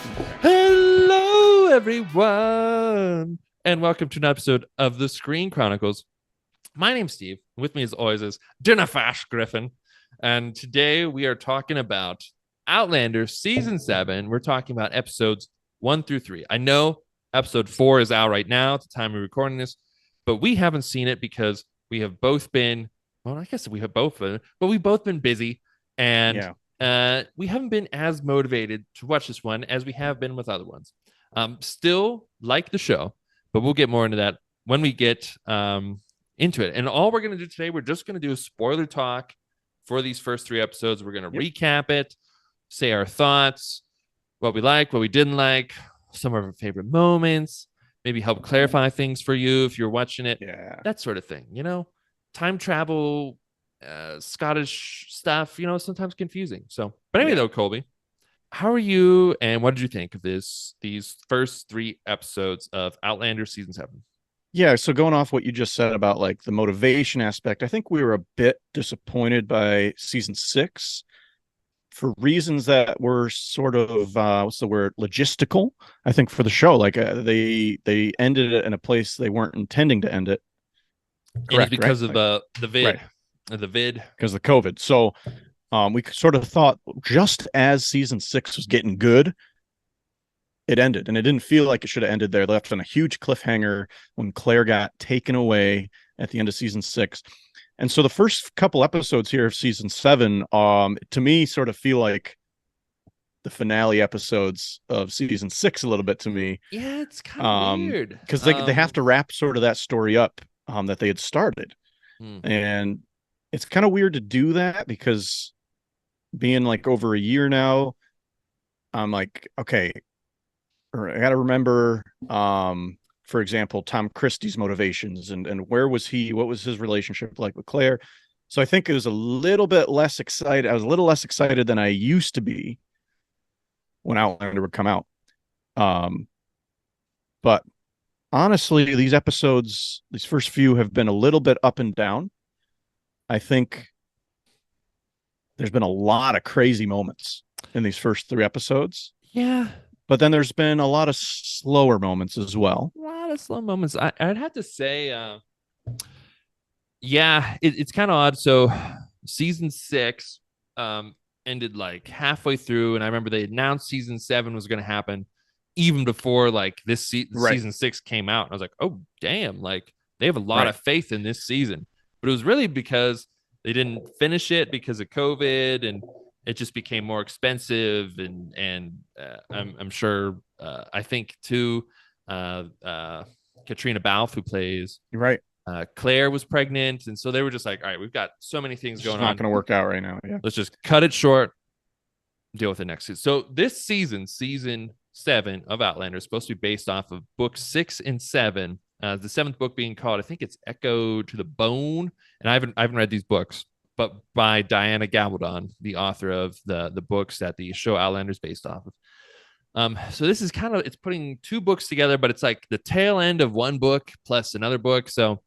Hello, everyone, and welcome to an episode of the Screen Chronicles. My name's Steve. With me, as always, is Jennifer Griffin, and today we are talking about Outlander season 7. We're talking about episodes 1 through 3. I know episode 4 is out right now at the time we're recording this, but we haven't seen it because we have both been. Well, I guess we have both been, but we've both been busy, and Yeah. we haven't been as motivated to watch this one as we have been with other ones. Still like the show, but we'll get more into that when we get into it. And all we're going to do today, we're just going to do a spoiler talk for these first 3 episodes. We're going to Yep. recap it, say our thoughts, what we like, what we didn't like, some of our favorite moments, maybe help clarify things for you if you're watching it, Yeah. that sort of thing. Time travel, Scottish stuff, sometimes confusing. So, but anyway, Yeah. though, Colby, how are you and what did you think of these first 3 episodes of Outlander season 7? Yeah. So going off what you just said about like the motivation aspect, I think we were a bit disappointed by season 6 for reasons that were sort of what's the word, logistical. I think for the show, like they ended it in a place they weren't intending to end it. And it's Correct, right? because of Like the vid, right, the vid. because of the COVID. So we sort of thought just as season 6 was getting good, it ended, and it didn't feel like it should have ended there. Left on a huge cliffhanger when Claire got taken away at the end of season 6. And so the first couple episodes here of season 7, to me, sort of feel like the finale episodes of season 6 a little bit to me. Yeah, it's kind of weird. Because they have to wrap sort of that story up that they had started. Hmm. And it's kind of weird to do that because being like over a year now, I'm like, okay, or I got to remember, for example, Tom Christie's motivations and where was he? What was his relationship like with Claire? So I think it was a little bit less excited. I was a little less excited than I used to be when Outlander would come out. Um, but honestly, these episodes, these first few, have been a little bit up and down. I think there's been a lot of crazy moments in these first 3 episodes, Yeah, but then there's been a lot of slower moments as well. a lot of slow moments. I'd have to say, yeah, it's kind of odd. So, season 6 ended like halfway through, and I remember they announced season 7 was going to happen even before like Right, season 6 came out. And I was like, oh damn, like they have a lot right, of faith in this season. But it was really because they didn't finish it because of COVID, and it just became more expensive. And I'm sure I think too, Katrina Balfe, who plays right. Claire, was pregnant, and so they were just like, all right, we've got so many things It's just going not on. going to work out right now. Yeah. Let's just cut it short, deal with it next season. So this season 7 of Outlander, is supposed to be based off of books 6 and 7. The 7th book being called, I think it's Echo to the Bone, and I haven't read these books, but by Diana Gabaldon, the author of the books that the show Outlander is based off of. So this is kind of, it's putting 2 books together, but it's like the tail end of one book plus another book. So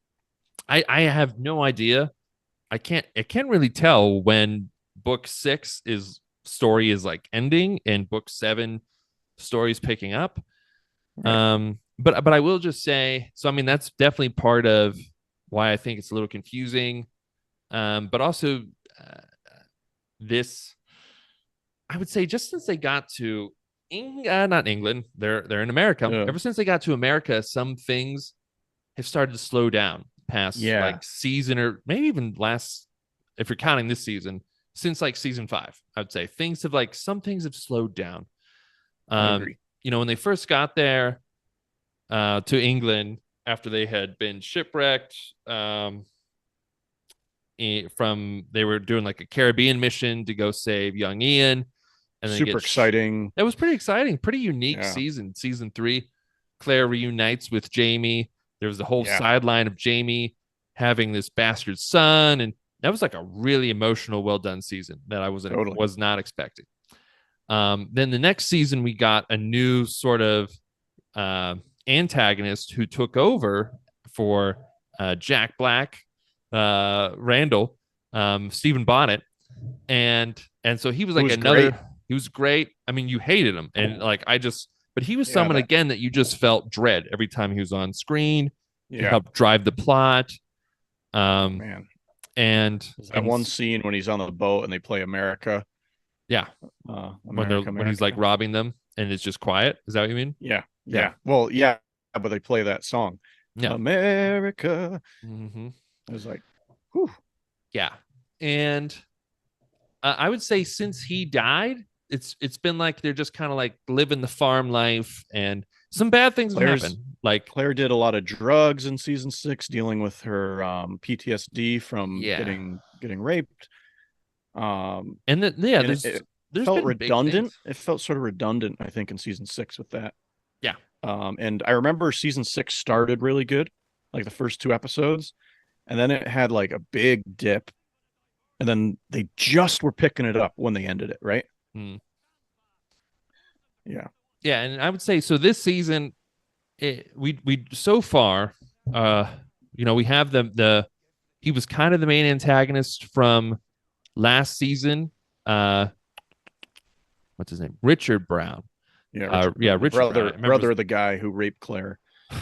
I have no idea. I can't really tell when book 6 is story is like ending and book 7 story is picking up. Right. But I will just say, so I mean that's definitely part of why I think it's a little confusing. But also uh, this, I would say, just since they got to not England, they're in America. Uh, Ever since they got to America, some things have started to slow down past yeah, like season, or maybe even last, if you're counting this season, since like season 5. I would say things have, like, some things have slowed down. I um agree. when they first got there to England after they had been shipwrecked, from, they were doing like a Caribbean mission to go save young Ian, and then Super exciting. that was pretty exciting, pretty unique Yeah. season 3. Claire reunites with Jamie. There was the whole Yeah. sideline of Jamie having this bastard son, and that was like a really emotional, well done season that I Totally. was not expecting. Then the next season we got a new sort of uh, antagonist who took over for Jack Black, Randall, Stephen Bonnet, and so he was It like was great. He was great. I mean, you hated him, and like but he was Yeah, someone again that you just felt dread every time he was on screen. He yeah. helped drive the plot. Oh Um, man, and there's that and one scene when he's on the boat and they play America, yeah, America, when he's like America. robbing them and it's just quiet. Is that what you mean? Yeah, Yeah, yeah. Well, yeah, but they play that song, yeah, America. hmm I was like, whew. yeah. And I would say since he died, it's been like they're just kind of like living the farm life, and some bad things have Claire's happened. Like Claire did a lot of drugs in season 6, dealing with her PTSD from yeah, getting raped. Um, and yeah, and it there's felt been big redundant. things. It felt sort of redundant, I think, in season 6 with that. Yeah, And I remember season 6 started really good, like the first 2 episodes, and then it had like a big dip, and then they just were picking it up when they ended it, right? mm. Yeah. Yeah, and I would say so. This season, we so far, uh, we have the he was kind of the main antagonist from last season. Uh, what's his name? Richard Brown. Yeah, Richard Yeah, Brown, the Richard Brown. I remember. brother of the guy who raped Claire.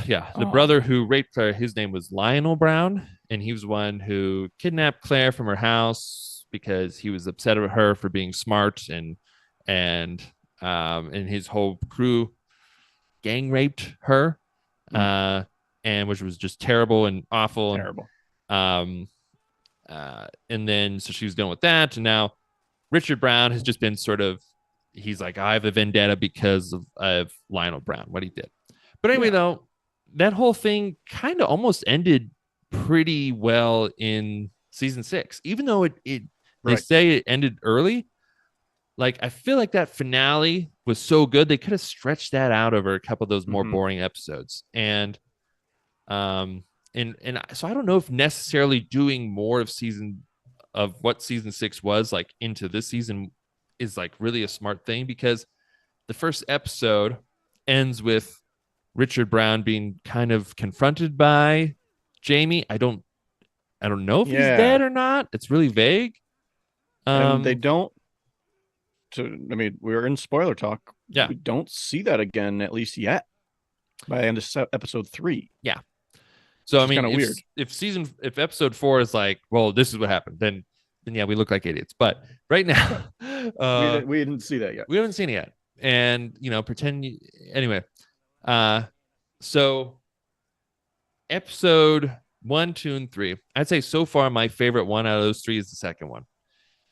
Yeah, the brother Um, who raped Claire. His name was Lionel Brown, and he was one who kidnapped Claire from her house because he was upset at her for being smart, and and his whole crew gang raped her, mm, uh, and which was just terrible and awful. And terrible. um, and then so she was done with that, and now Richard Brown has just been sort of he's like I have a vendetta because of Lionel Brown, what he did. But anyway, Yeah, though, that whole thing kind of almost ended pretty well in season 6, even though it they right. say it ended early. Like I feel like that finale was so good they could have stretched that out over a couple of those more Hmm. boring episodes. Um and so I don't know if necessarily doing more of what season 6 was like into this season is like really a smart thing, because the first episode ends with Richard Brown being kind of confronted by Jamie. I don't know if he's Yeah, dead or not. It's really vague. and they Um don't. I mean, we're in spoiler talk. yeah. We don't see that again, at least yet, by the end of episode 3, Yeah. So which I is mean kind of weird. if episode 4 is like, well, this is what happened, then yeah, we look like idiots. But right now, We didn't see that yet. we haven't seen it yet. And anyway. Uh so episode 1, 2, and 3. I'd say so far my favorite one out of those three is the second one.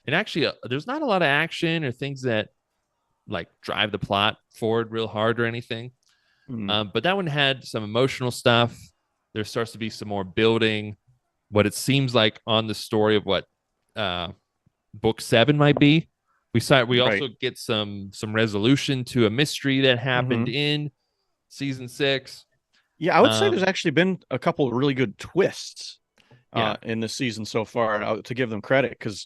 And actually, there's not a lot of action or things that like drive the plot forward real hard or anything. Mm, But that one had some emotional stuff. There starts to be some more building, what it seems like on the story of what uh, book 7 might be. We right. also get some resolution to a mystery that happened Hmm. in season 6. Yeah, I would say there's Um, actually been a couple of really good twists yeah, in this season so far, to give them credit. Because,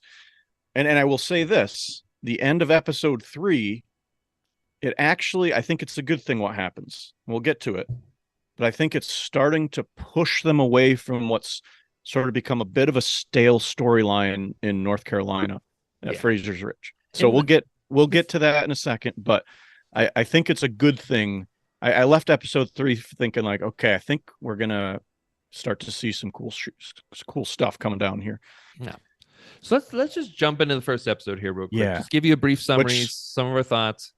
and I will say this: the end of episode 3, it actually, I think it's a good thing what happens. We'll get to it, but I think it's starting to push them away from what's sort of become a bit of a stale storyline in North Carolina at yeah. Fraser's Ridge. So And we'll get to that in a second, but I think it's a good thing. I left episode 3 thinking like, okay, I think we're gonna start to see some cool stuff coming down here. yeah. So let's just jump into the first episode here real quick. Yeah, Just give you a brief summary, which some of our thoughts.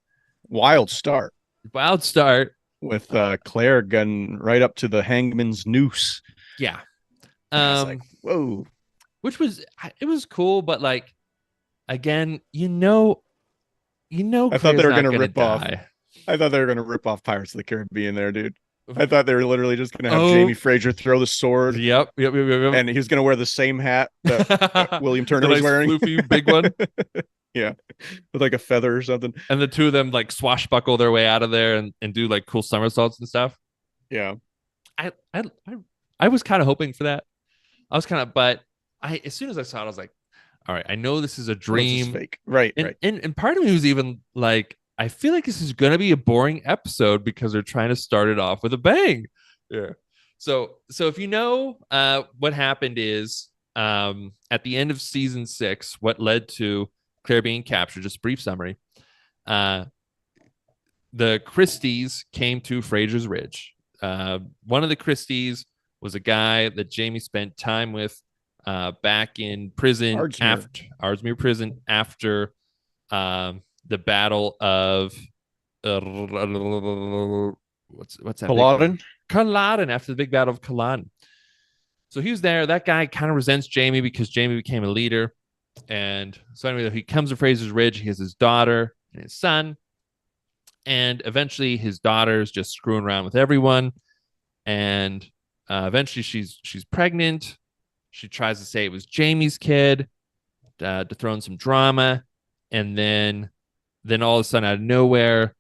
wild start Wild start. with Claire gunning right up to the hangman's noose. Yeah. I was like, whoa. Which was it was cool, but like again, I thought Claire's they were not gonna gonna rip off. die. I thought they were gonna rip off Pirates of the Caribbean there, dude. I thought they were literally just gonna have Oh, Jamie Fraser throw the sword, yep. and he was gonna wear the same hat that William Turner The was nice wearing. floofy big one. Yeah, with like a feather or something. And the two of them like swashbuckle their way out of there and do like cool somersaults and stuff. Yeah, I I I, I was kind of hoping for that. But I as soon as I saw it, I was like, all right, I know this is a well, this is dream. fake. Right, And, right. and and part of me was even like, I feel like this is gonna be a boring episode because they're trying to start it off with a bang. Yeah. So if you know what happened is at the end of season 6, what led to Claire being captured, just a brief summary. Uh, the Christies came to Fraser's Ridge. One of the Christies was a guy that Jamie spent time with back in prison Ardsmuir. after Ardmere prison after the battle of what's that big Culloden. Culloden, after the big battle of Culloden. So he was there. That guy kind of resents Jamie because Jamie became a leader. And so anyway, he comes to Fraser's Ridge. He has his daughter and his son. And eventually his daughter's just screwing around with everyone. And eventually she's pregnant. She tries to say it was Jamie's kid to throw in some drama. And then all of a sudden, out of nowhere,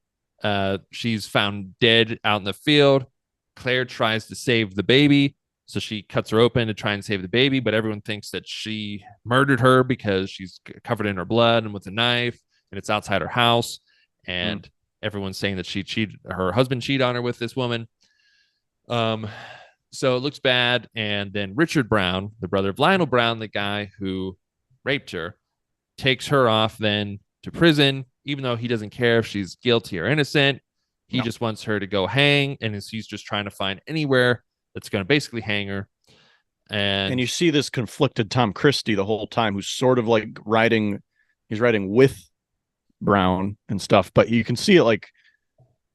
she's found dead out in the field. Claire tries to save the baby, so she cuts her open to try and save the baby, but everyone thinks that she murdered her because she's covered in her blood and with a knife, and it's outside her house. And everyone's saying that her husband cheated on her with this woman. So it looks bad. And then Richard Brown, the brother of Lionel Brown, the guy who raped her, takes her off then to prison, even though he doesn't care if she's guilty or innocent. He just wants her to go hang, and he's just trying to find anywhere that's going to basically hang her. And you see this conflicted Tom Christie the whole time, who's sort of like he's riding with Brown and stuff, but you can see it like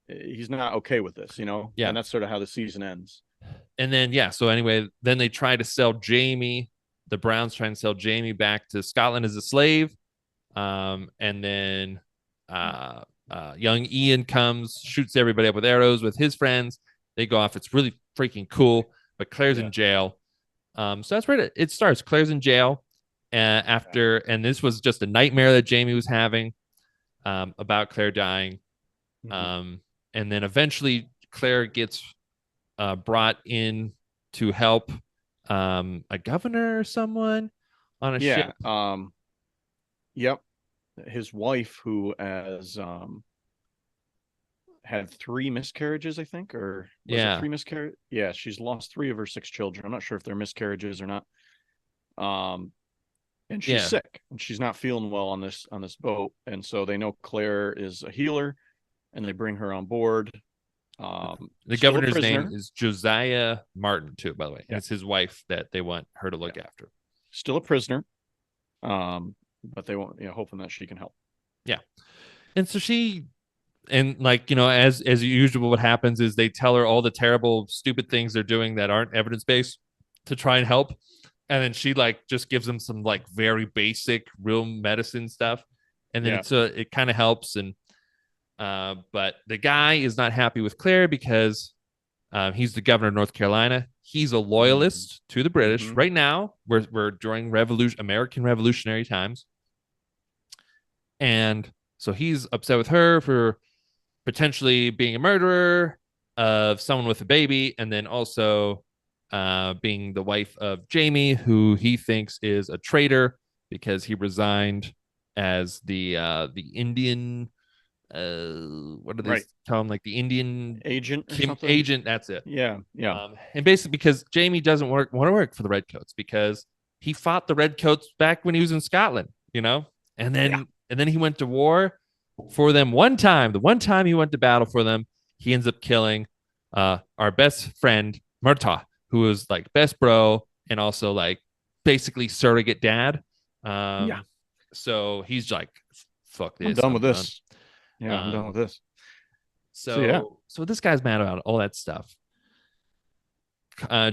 he's not okay with this, Yeah. And that's sort of how the season ends. And then, so anyway, then they try to sell Jamie. The Browns try and sell Jamie back to Scotland as a slave. And then young Ian comes, shoots everybody up with arrows with his friends. They go off. It's really freaking cool. But Claire's in jail. So that's where it starts. Claire's in jail and this was just a nightmare that Jamie was having about Claire dying. And then eventually Claire gets brought in to help a governor or someone on a ship. Yep. His wife, who has had 3 miscarriages, I think, or was it 3 miscarriages? Yeah, she's lost 3 of her 6 children. I'm not sure if they're miscarriages or not. And she's sick, and she's not feeling well on this boat, and so they know Claire is a healer, and they bring her on board. The governor's name is Josiah Martin, too, by the way. Yeah. It's his wife that they want her to look after. Still a prisoner, but they want, hoping that she can help. Yeah, and so as usual, what happens is they tell her all the terrible, stupid things they're doing that aren't evidence based to try and help, and then she just gives them some very basic real medicine stuff, and then it kind of helps. And but the guy is not happy with Claire because he's the governor of North Carolina. He's a loyalist to the British. Right now, we're during American Revolutionary times. And so he's upset with her for potentially being a murderer of someone with a baby, and then also being the wife of Jamie, who he thinks is a traitor because he resigned as the Indian. What do they call him? Like the Indian agent or something? Agent, that's it. Yeah. And basically because Jamie doesn't want to work for the Redcoats because he fought the Redcoats back when he was in Scotland, and then he went to war for them one time. The one time he went to battle for them, he ends up killing our best friend Murtaugh, who was best bro and also basically surrogate dad. So he's like, fuck this, I'm done with this. Yeah, I'm done with this. So this guy's mad about all that stuff.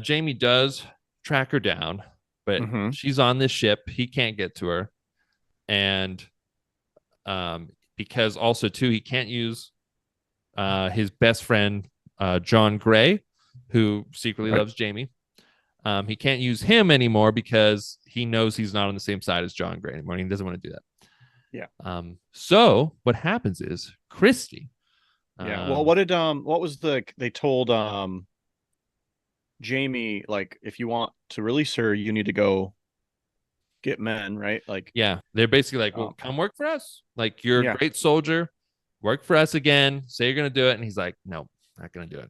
Jamie does track her down, but she's on this ship. He can't get to her. And because also, too, he can't use his best friend, John Gray, who secretly loves Jamie. He can't use him anymore because he knows he's not on the same side as John Gray anymore. And he doesn't want to do that. Yeah. So what happens is Christie. Well, they told Jamie, if you want to release her, you need to go get men, right? They're basically well, come work for us. You're a great soldier. Work for us again. Say you're going to do it. And he's like, no, not going to do it.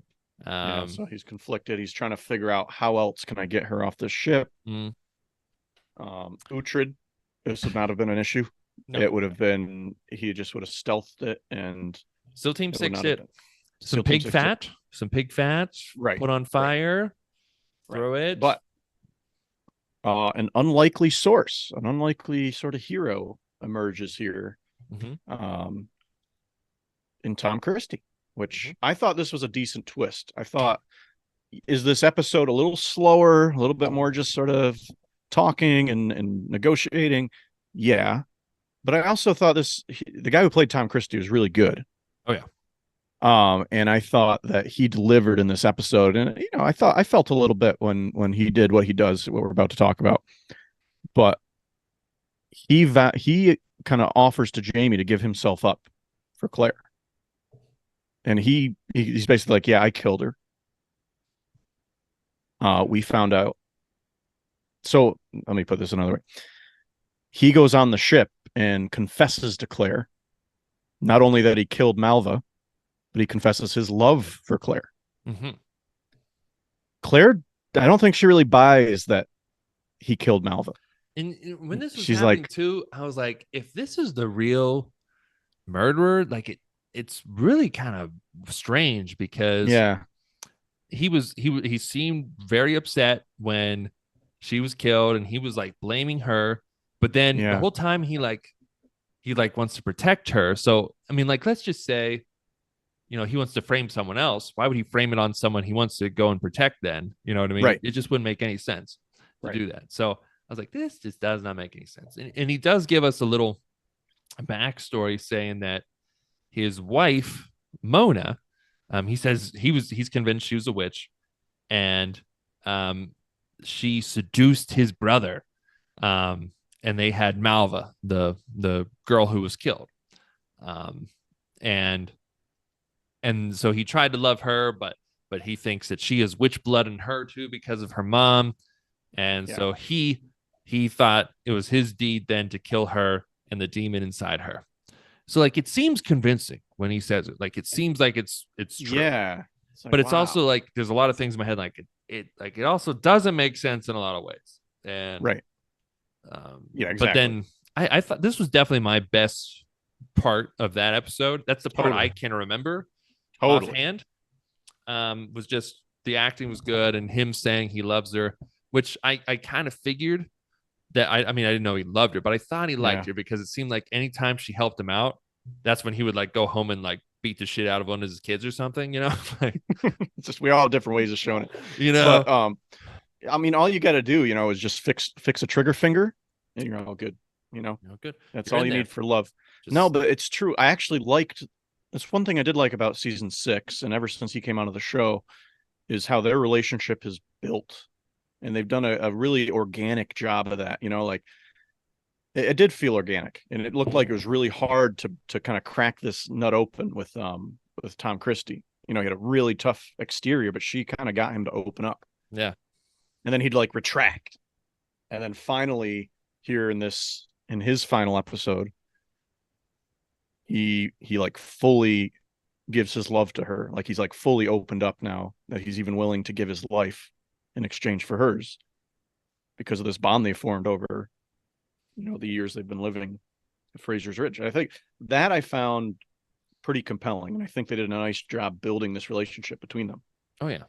So he's conflicted. He's trying to figure out how else can I get her off this ship. Uhtred, this would not have been an issue. No, It would have been he just would have stealthed it, and still Team it would Six not have it. been still Team Six. Some pig fat, Right, put on right, fire, right. throw it. But an unlikely source, an unlikely sort of hero emerges here, Mm-hmm, um, in Tom Christie, mm-hmm. which I thought this was a decent twist. I thought, is this episode a little slower, a little bit more just sort of talking and negotiating? Yeah. But I also thought the guy who played Tom Christie was really good. Oh yeah. And I thought that he delivered in this episode. And, I felt a little bit when he did what he does, what we're about to talk about. But he kind of offers to Jamie to give himself up for Claire. And he's basically like, yeah, I killed her. We found out. So let me put this another way. He goes on the ship and confesses to Claire, not only that he killed Malva, but he confesses his love for Claire. Mm-hmm. Claire, I don't think she really buys that he killed Malva. And when this was She's happening like, too, I was like, if this is the real murderer, like it's really kind of strange because yeah, he seemed very upset when she was killed, and he was like blaming her. But then the yeah, whole time he wants to protect her. So I mean, like, let's just say, he wants to frame someone else. Why would he frame it on someone he wants to go and protect then? You know what I mean? right, It just wouldn't make any sense to right. do that. So I was like, this just does not make any sense. And he does give us a little backstory saying that his wife, Mona, he says he's convinced she was a witch, and um, she seduced his brother, and they had Malva, the girl who was killed, um, and so he tried to love her, but he thinks that she has witch blood in her too because of her mom, and Yeah, so he thought it was his deed then to kill her and the demon inside her. So like it seems convincing when he says it. Like it seems like it's true. yeah. It's like, But it's also wow. like there's a lot of things in my head like it also doesn't make sense in a lot of ways. And Right. Yeah, but exactly. then I thought this was definitely my best part of that episode. That's the part I Totally. can remember Totally. offhand. Was just the acting was good and him saying he loves her, which I kind of figured that I mean I didn't know he loved her, but I thought he liked Yeah. her because it seemed like anytime she helped him out, that's when he would like go home and like beat the shit out of one of his kids or something, like, It's just we all have different ways of showing it. you know. But I mean, all you got to do, is just fix a trigger finger, and you're all good. You know, Good. that's You're all in you there. need for love. No, Just but it's true. I actually liked. That's one thing I did like about season 6, and ever since he came out of the show, is how their relationship has built, and they've done a really organic job of that. Like it did feel organic, and it looked like it was really hard to kind of crack this nut open with Tom Christie. He had a really tough exterior, but she kind of got him to open up, yeah. and then he'd like retract, and then finally here in his final episode, he like fully gives his love to her. Like he's like fully opened up now that he's even willing to give his life in exchange for hers because of this bond they formed over, the years they've been living at Fraser's Ridge. I think that I found pretty compelling, and I think they did a nice job building this relationship between them. Oh yeah.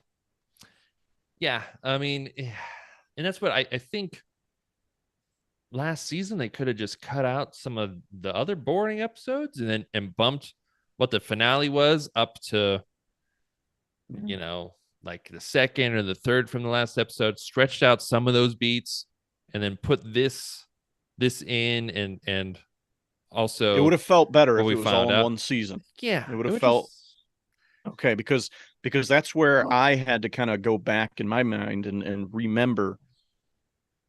Yeah. I mean, and that's what I think last season they could have just cut out some of the other boring episodes and bumped what the finale was up to, Yeah. like the second or the third from the last episode, stretched out some of those beats, and then put this in, and It would also have felt better what if we it was all found in out. one season. Yeah, It would it have would felt just okay because that's where I had to kind of go back in my mind and remember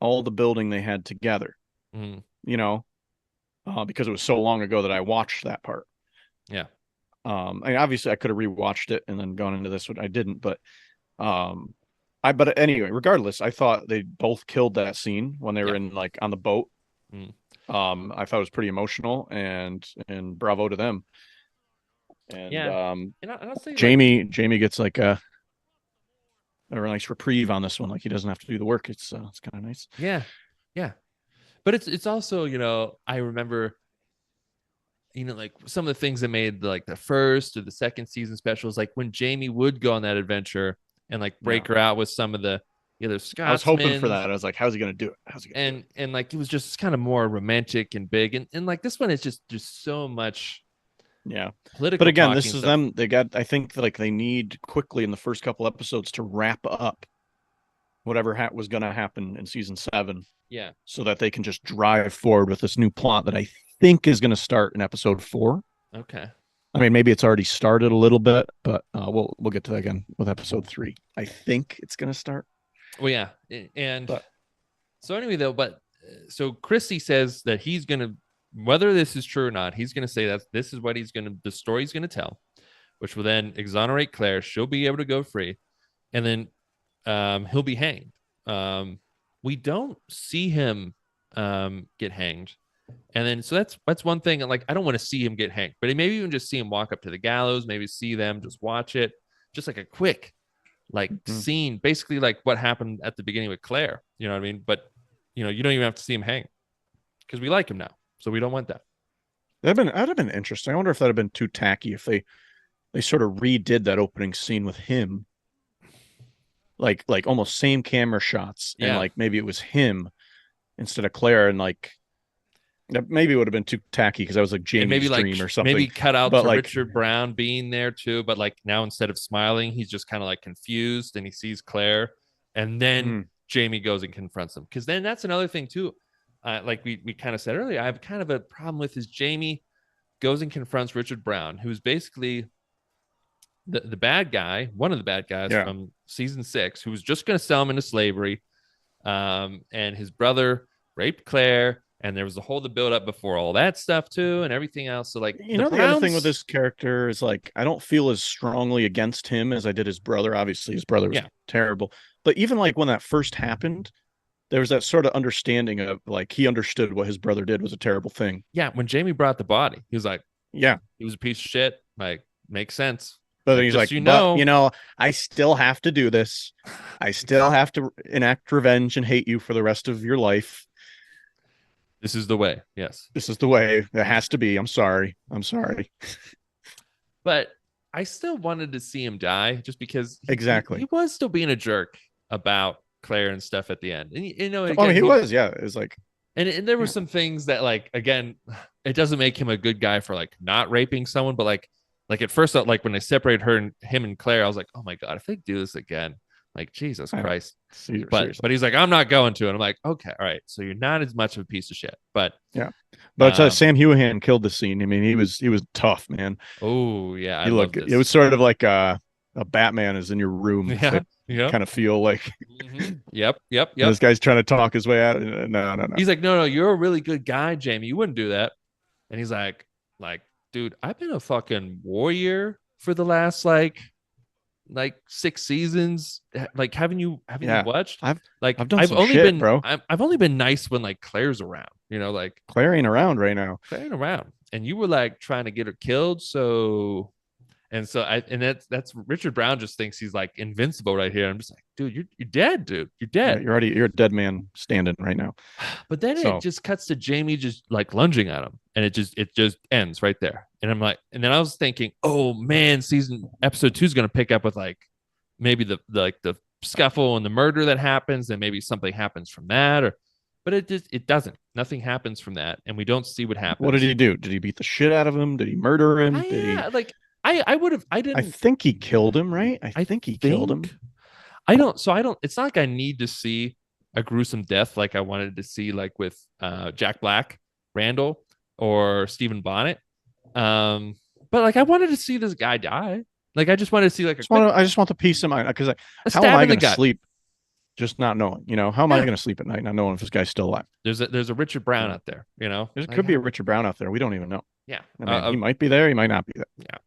all the building they had together, mm, you know, because it was so long ago that I watched that part. yeah. I mean, obviously I could have rewatched it and then gone into this one. I didn't, um, but anyway, regardless, I thought they both killed that scene when they were Yeah. in like on the boat. Mm. I thought it was pretty emotional, and bravo to them. And Yeah. And I'll say like Jamie gets like a nice reprieve on this one. Like he doesn't have to do the work. It's kind of nice. yeah. Yeah. But it's also, I remember like some of the things that made like the first or the second season specials, like when Jamie would go on that adventure and like Yeah. break her out with some of the other I was hoping for Scotsmen. that. I was like, how's he gonna do it? How's he gonna do it? And like it was just kind of more romantic and big. And like this one is just so much Yeah. But political again, talking this is stuff. them. They got, I think like they need quickly in the first couple episodes to wrap up whatever was going to happen in season 7 Yeah. so that they can just drive forward with this new plot that I think is going to start in episode 4. Okay. I mean, maybe it's already started a little bit, but we'll get to that again with episode 3. I think it's going to start. Well, yeah. And But so anyway, though, but so Chrissy says that he's going to, whether this is true or not, he's going to say that this is what the story he's going to tell, which will then exonerate Claire. She'll be able to go free. And then he'll be hanged. We don't see him get hanged. And then so that's one thing. Like I don't want to see him get hanged, but maybe even just see him walk up to the gallows, maybe see them just watch it, just like a quick like scene, basically like what happened at the beginning with Claire. You know what I mean? But you don't even have to see him hang because we like him now, so we don't want that. that'd have been interesting. I wonder if that'd have been too tacky if they sort of redid that opening scene with him, like almost same camera shots, and Yeah, like maybe it was him instead of Claire, and like maybe it would have been too tacky because that was like and maybe Jamie's like dream or something. maybe cut out But to like, Richard Brown being there too, but like now instead of smiling, he's just kind of like confused and he sees Claire, and then Jamie goes and confronts him because then that's another thing too. Like we kind of said earlier, I have kind of a problem with is Jamie goes and confronts Richard Brown, who's basically the bad guy, one of the bad guys yeah, from season 6, who was just going to sell him into slavery. And his brother raped Claire, and there was a whole the build up before all that stuff too, and everything else. So like the the other thing with Browns, this character is like I don't feel as strongly against him as I did his brother. Obviously, his brother was yeah, terrible, but even like when that first happened, there was that sort of understanding of like he understood what his brother did was a terrible thing. yeah. When Jamie brought the body, he was like, Yeah, he was a piece of shit. Like, makes sense. but then Like, he's just like, so you but know, I still have to do this. I still have to enact revenge and hate you for the rest of your life. this is the way. Yes, This is the way it has to be. I'm sorry. I'm sorry. but I still wanted to see him die just because he Exactly. was still being a jerk about Claire and stuff at the end. And I mean, again, he was. Yeah, it was like, and there were yeah, some things that like again, it doesn't make him a good guy for like not raping someone, but like at first, like when they separated him and Claire, I was like, oh my god, if they do this again, like Jesus I know. Christ. Seriously. But he's like, I'm not going to, and I'm like, okay, all right, so you're not as much of a piece of shit, but Yeah, but um, Sam Heughan killed the scene. I mean, he was tough, man. oh yeah, I He love looked. It this. was sort of like a Batman is in your room Yeah, type yeah, kind of feel like. And yep. this guy's trying to talk his way out. No, no, no. He's like, no, you're a really good guy, Jamie. You wouldn't do that. And he's like, dude, I've been a fucking warrior for the last like 6 seasons. Like, haven't you Yeah, watched? I've Like, I've done some shit, bro. I've only been nice when like Claire's around, like Claire ain't around right now. Claire ain't around, and you were like trying to get her killed. So, and that's Richard Brown just thinks he's like invincible right here. I'm just like, dude, you're dead, dude. You're Yeah, dead. you're a dead man standing right now. But then it So just cuts to Jamie just like lunging at him, and it just ends right there. And I'm like, and then I was thinking, oh man, episode 2 is gonna pick up with like maybe the scuffle and the murder that happens, and maybe something happens from that, but it doesn't. Nothing happens from that, and we don't see what what did happens. he do? Did he beat the shit out of him? Did he murder him? I Did he? yeah, like I would have I I didn't think he killed him, right? I I think he killed think him. I don't it's not like I need to see a gruesome death like I wanted to see like with Jack Black, Randall, or Stephen Bonnet. But like I wanted to see this guy die. Like I just wanted to see like I just want the peace of mind because a how am stab I in the going to gut. sleep just not knowing? How am I Yeah. going to sleep at night not knowing if this guy's still alive? There's a Richard Brown out there, There Like could be a Richard Brown out there. We don't even know. yeah. I mean, he might be there. He might not be there. Yeah.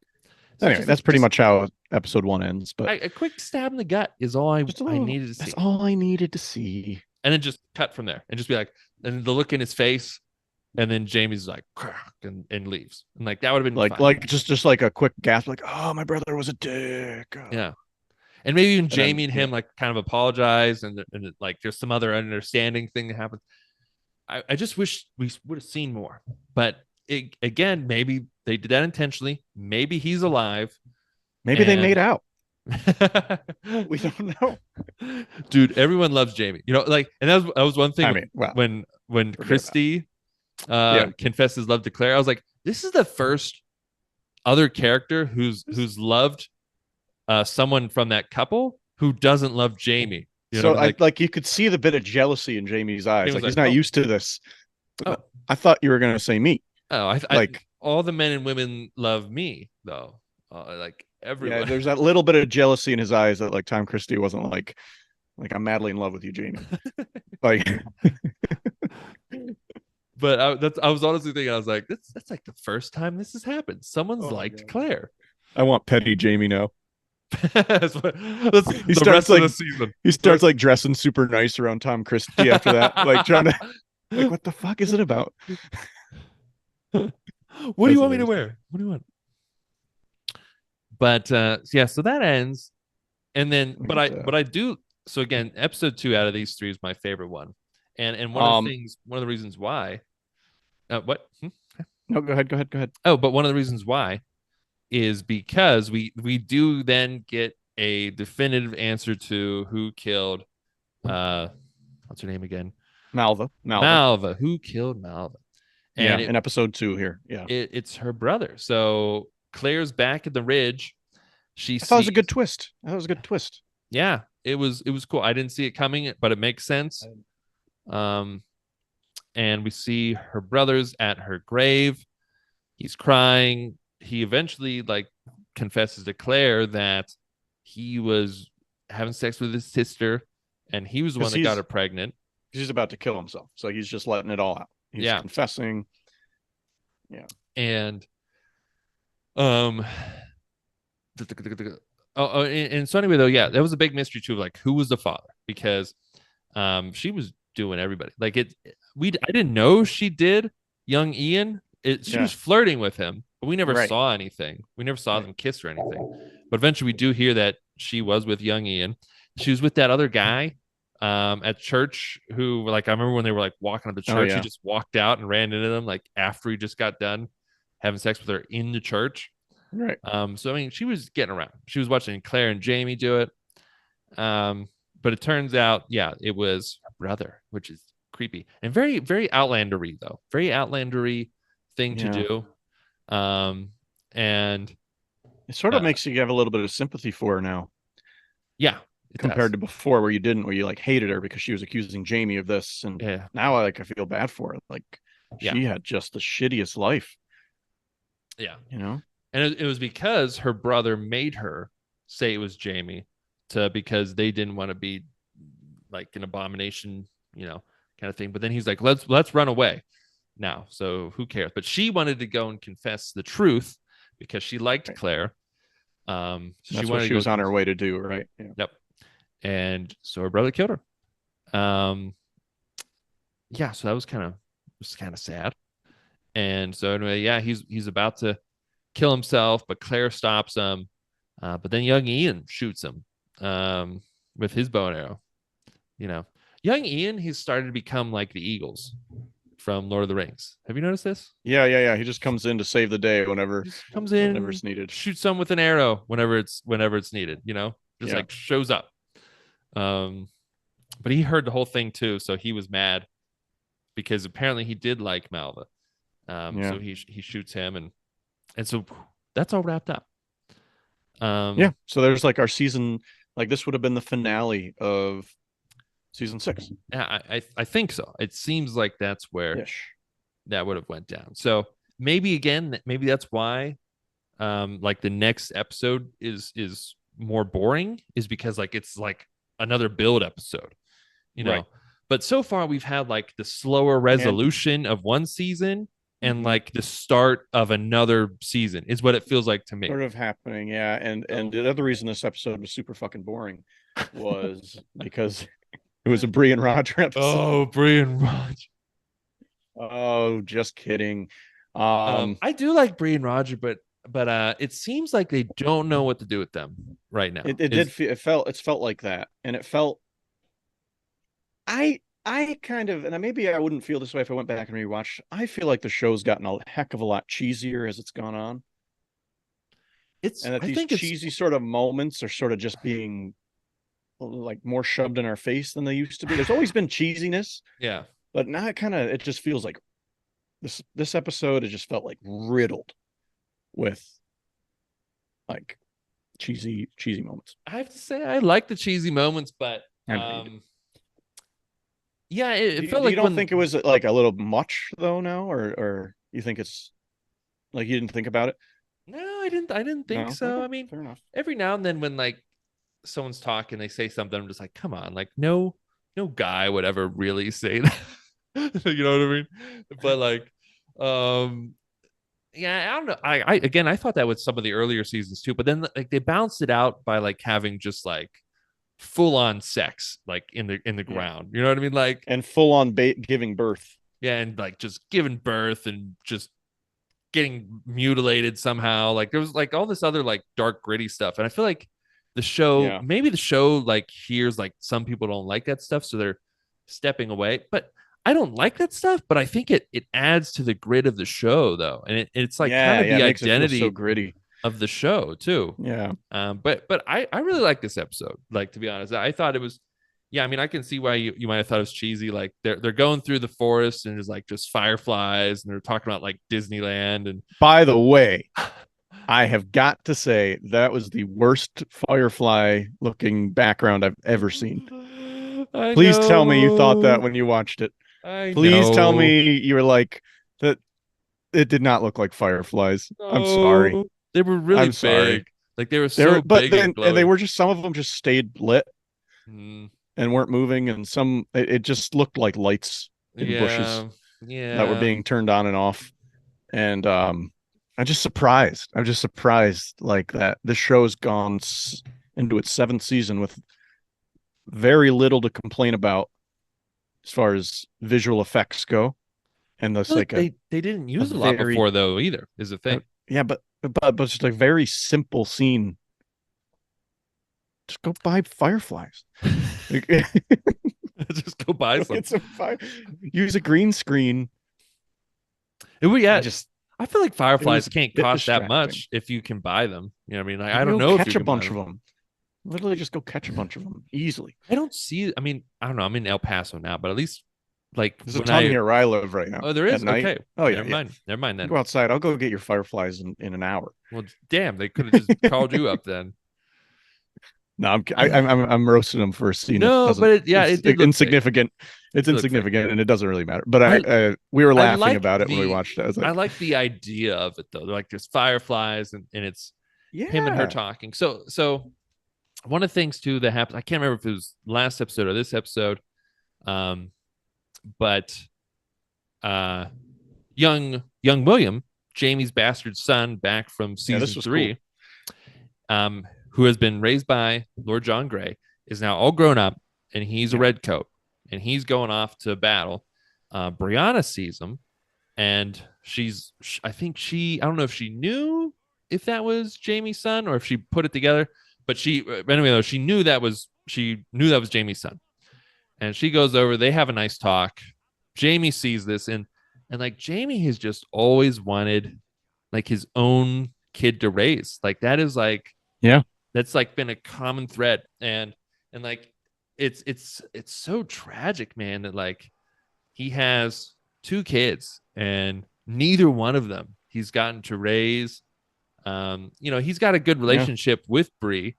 So Anyway, that's pretty much how episode 1 ends. But a quick stab in the gut is all I just a I little. needed to That's see. all I needed to see. And then just cut from there and just be like, and the look in his face, and then Jamie's like and leaves. And like that would have been Like fine. just like a quick gasp, like, oh, my brother was a dick. Oh. Yeah. And maybe even And then, Jamie and him like kind of apologize, and like there's some other understanding thing that happens. I just wish we would have seen more, but again, maybe they did that intentionally. Maybe he's alive. Maybe they made And out. We don't know. dude, everyone loves Jamie. Like, and that was one thing I mean, well, when forget about Christy it. Yeah. confesses love to Claire. I was like, this is the first other character who's loved someone from that couple who doesn't love Jamie. You know So what I mean? I Like, like you could see the bit of jealousy in Jamie's he eyes. was Like like, he's not oh, used to this. oh, I thought you were gonna say me. oh, Like, all the men and women love me though. Like yeah, everyone. there's that little bit of jealousy in his eyes that like Tom Christie wasn't like I'm madly in love with you, Jamie. Like, But I was honestly thinking, I was like, that's like the first time this has happened. Someone's oh my liked god, Claire. I want petty Jamie now. That's He the starts rest of like the season. he starts like dressing super nice around Tom Christie after that, like trying to like what the fuck is it about? What do you That's want me to hilarious. wear? What do you want? But yeah, so that ends. And then We but get I do, so again, episode 2 out of these 3 is my favorite one. And um one of the reasons why what? no, go ahead, go ahead, go ahead. Oh, but one of the reasons why is because we do then get a definitive answer to who killed what's her name again? Malva. Malva. Who killed Malva? And Yeah, in episode 2 here. Yeah. it's her brother. So Claire's back at the ridge. She I thought it was a good sees, twist. I thought it was a good twist. yeah, it was cool. I didn't see it coming, but it makes sense. Um, and we see her brother's at her grave. He's crying. He eventually like confesses to Claire that he was having sex with his sister, and he was the one Because that got her pregnant. he's about to kill himself. So he's just letting it all out. He's Yeah, confessing. Yeah. and um, and so anyway, though, yeah, that was a big mystery too. Like, who was the father? Because she was doing everybody. Like I didn't know she did young Ian. She Yeah. was flirting with him, but we never Right. saw anything. We never saw Right. them kiss or anything. But eventually, we do hear that she was with young Ian. She was with that other guy at church who, like, I remember when they were like walking up the Oh, church, he yeah. just walked out and ran into them like after he just got done having sex with her in the church. Right. So I mean, she was getting around. She was watching Claire and Jamie do it. But it turns out, yeah, it was her brother, which is creepy and very, very outlandery, though. Very outlandery thing to Yeah. do. And It sort of makes you have a little bit of sympathy for her now yeah, it compared does. to before where you didn't, where you like hated her because she was accusing Jamie of this. And Yeah, now I feel bad for her. Like yeah, she had just the shittiest life, yeah. you know? And it was because her brother made her say it was Jamie because they didn't want to be like an abomination, kind of thing. But then he's like, let's run away now. So who cares? But she wanted to go and confess the truth because she liked Right. Claire. That's she what wanted she to was go. on her way to do, right? Yeah. Yep. And so her brother killed her. Yeah. So that was kind of sad. And so anyway, yeah, he's about to kill himself, but Claire stops him. But then young Ian shoots him with his bow and arrow. Young Ian, he's started to become like the Eagles from Lord of the Rings. Have you noticed this? Yeah. He just comes in to save the day He just comes in, whenever it's needed. shoots some with an arrow whenever it's needed. Just Yeah. like shows up. But he heard the whole thing too, so he was mad because apparently he did like Malva. Yeah. So he shoots him, and so that's all wrapped up. Yeah. So there's like our season, like this would have been the finale of season 6. Yeah, I think so. It seems like that's where Ish. that would have went down. So maybe that's why like the next episode is more boring, is because like it's like another build episode, Right. But so far we've had like the slower resolution of one season and like the start of another season is what it feels like to me. Sort of happening, yeah. And the other reason this episode was super fucking boring was because it was a Brie and Roger episode. Oh, Brian Roger. Oh, just kidding. I do like Brie and Roger, but it seems like they don't know what to do with them right now. It felt like that, and it felt I kind of, and maybe I wouldn't feel this way if I went back and rewatched. I feel like the show's gotten a heck of a lot cheesier as it's gone on, and that I these think it's cheesy sort of moments are sort of just being like more shoved in our face than they used to be. There's always been cheesiness, yeah. but now it just feels like this episode it just felt like riddled with like cheesy moments. I have to say I like the cheesy moments, but I know you do. yeah, it felt You like don't when think it was like a little much though now, or you think it's like you didn't think about it? no, I didn't think No, so. okay, I mean, fair enough. every now and then when like someone's talking, they say something, I'm just like, come on, like no guy would ever really say that. You know what I mean? But like, um, yeah, I don't know. I again, I thought that with some of the earlier seasons too, but then like they balanced it out by like having just like full on sex, like in the Yeah, ground. You know what I mean? Like, and full on giving birth. yeah, and like just giving birth and just getting mutilated somehow. Like there was like all this other like dark gritty stuff, and I feel like Yeah, maybe the show like hears like some people don't like that stuff, so they're stepping away. But I don't like that stuff, but I think it adds to the grit of the show though, and it's like kind yeah, of yeah. the It makes it feel so identity gritty. of the show too. Yeah, But I really like this episode. Like to be honest, I thought it was. Yeah, I mean, I can see why you might have thought it was cheesy. Like they're going through the forest and there's like just fireflies and they're talking about like Disneyland and by the way, I have got to say that was the worst Firefly looking background I've ever seen. I Please tell me you thought that know. when you watched it. I Please tell know. me you were like that. It did not look like fireflies. I'm sorry. No. They were really I'm big. sorry. Like they were They were, so but big and then and they glowing. were just some of them just stayed lit Mm, and weren't moving, and some it just looked like lights in bushes yeah. that were Yeah. being turned on and off. And I'm just surprised. I'm just surprised like that. This show's gone into its seventh season with very little to complain about as far as visual effects go, and I that's feel like like they didn't a use a lot very before though either, is the thing. yeah, but just a very simple scene. Just go buy fireflies. Just go buy Go some. get some fire. Use a green screen. I Yeah, just I feel like it was fireflies a can't bit cost that distracting. much if you can buy them. You know what I mean? Like, You I can don't go know if you catch a can buy bunch them. of them. Literally, just go catch a bunch of them easily. I don't see. I mean, I don't know. I'm in El Paso now, but at least like There's a when ton I here where I live right now. oh there At is night. okay. Oh yeah, Never yeah. mind. Never mind You then. go outside. I'll go get your fireflies in an hour. Well, damn, they could have just called you up then. No, I'm roasting them for a scene that No, doesn't. but yeah, It's it did look fake. insignificant. It's It did look fake. insignificant and it doesn't really matter. But I we were I laughing like about it when we watched it. I was I like, like the idea of it though. They're like there's fireflies and it's him and her yeah, talking. So one of the things too that happened, I can't remember if it was last episode or this episode, um, but uh, young William, Jamie's bastard son, back from yeah. This season was cool. three, who has been raised by Lord John Grey, is now all grown up and he's a Yeah, redcoat and he's going off to battle. Brianna sees him and I think I don't know if she knew if that was Jamie's son or if she put it together, but anyway though she knew that was Jamie's son, and she goes over. They have a nice talk. Jamie sees this and like Jamie has just always wanted like his own kid to raise. Like that is like yeah, that's like been a common thread, and like it's so tragic, man, that like he has two kids and neither one of them he's gotten to raise. He's got a good yeah. relationship with Bree,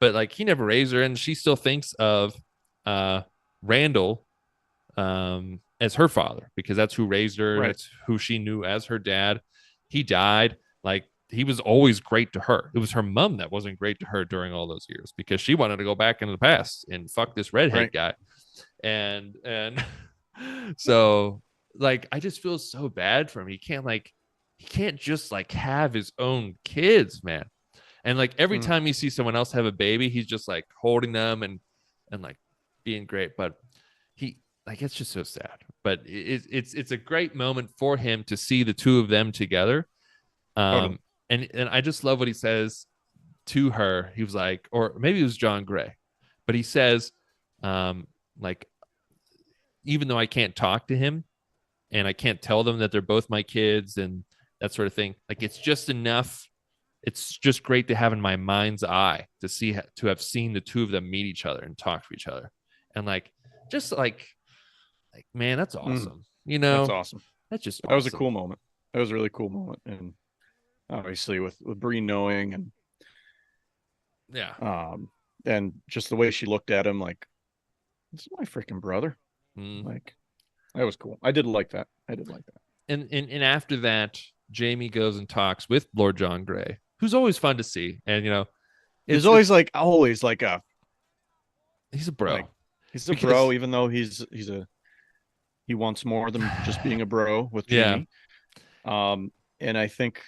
but like he never raised her, and she still thinks of Randall as her father because that's who raised her. Right. That's who she knew as her dad. He died. Like he was always great to her. It was her mom that wasn't great to her during all those years because she wanted to go back into the past and fuck this redhead Right. guy. And so like I just feel so bad for him. He can't just like have his own kids, man. And like every Mm. time you see someone else have a baby, he's just like holding them and like being great. But he like it's just so sad. But it's a great moment for him to see the two of them together. Totally. And I just love what he says to her. He was like, or maybe it was John Gray, but he says, like even though I can't talk to him and I can't tell them that they're both my kids and that sort of thing, like it's just enough. It's just great to have in my mind's eye to have seen the two of them meet each other and talk to each other, and just like man, that's Mm, awesome. that's awesome. That's just That was a awesome. cool moment. That was a really cool moment. And obviously with Bree knowing Yeah. um and just the way she looked at him, like, this is my freaking brother. Mm. Like, that was cool. I did like that. I did like that. And after that, Jamie goes and talks with Lord John Grey, who's always fun to see, and He's it's always like a he's a bro like he's a bro, because even though he wants more than just being a bro with yeah. Jamie. And I think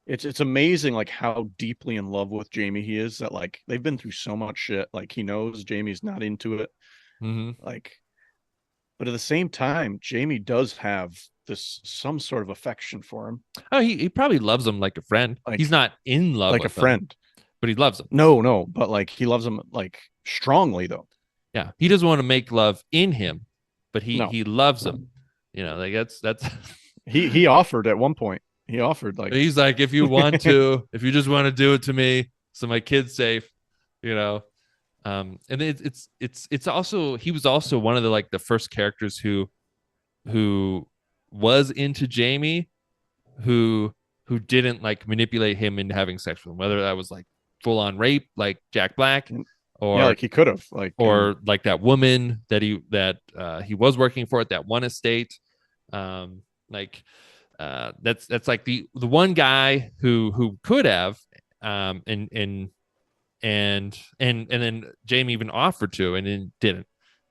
it's amazing like how deeply in love with Jamie he is, that like they've been through so much shit. Like he knows Jamie's not into it. Mm-hmm. Like, but at the same time, Jamie does have this some sort of affection for him. Oh, he probably loves him like a friend. He's Like not in love like a with him, friend. but he loves him. No, but like he loves him like strongly though. Yeah, he doesn't want to make love in him, but No. he loves him. Like that's He offered at one point. He offered like he's like, if you want to, if you just want to do it to me, so my kid's safe, you know. And it's also he was also one of the first characters who was into Jamie, who who didn't like manipulate him into having sex with him, whether that was like full on rape, like Jack Black, yeah, or like he could have like and like that woman that he was working for at that one estate. Like that's like the one guy who could have, and then Jamie even offered to and then didn't,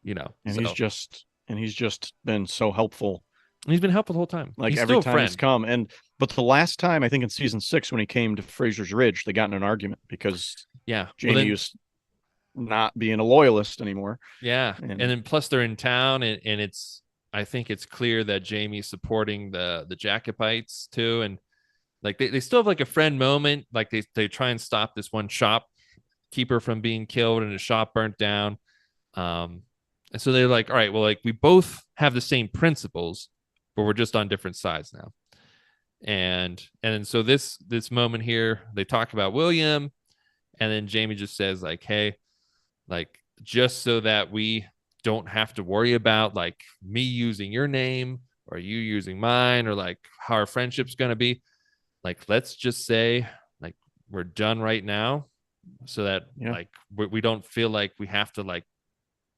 and so he's just been so helpful he's been helpful the whole time. like He's every still a time he's friend. come. And but the last time, I think in season 6 when he came to Fraser's Ridge, they got in an argument because Yeah, well Jamie then, was not being a loyalist anymore. yeah, and And then plus they're in town, and it's I think it's clear that Jamie's supporting the Jacobites too, and like they still have like a friend moment, like they try and stop this one shopkeeper from being killed and a shop burnt down. And so they're like, all right, well, like we both have the same principles, but we're just on different sides now. And then so this moment here, they talk about William, and then Jamie just says like, hey, like just so that we don't have to worry about like me using your name or you using mine, or like how our friendship's gonna be, like let's just say like we're done right now, so that yeah, like we don't feel like we have to like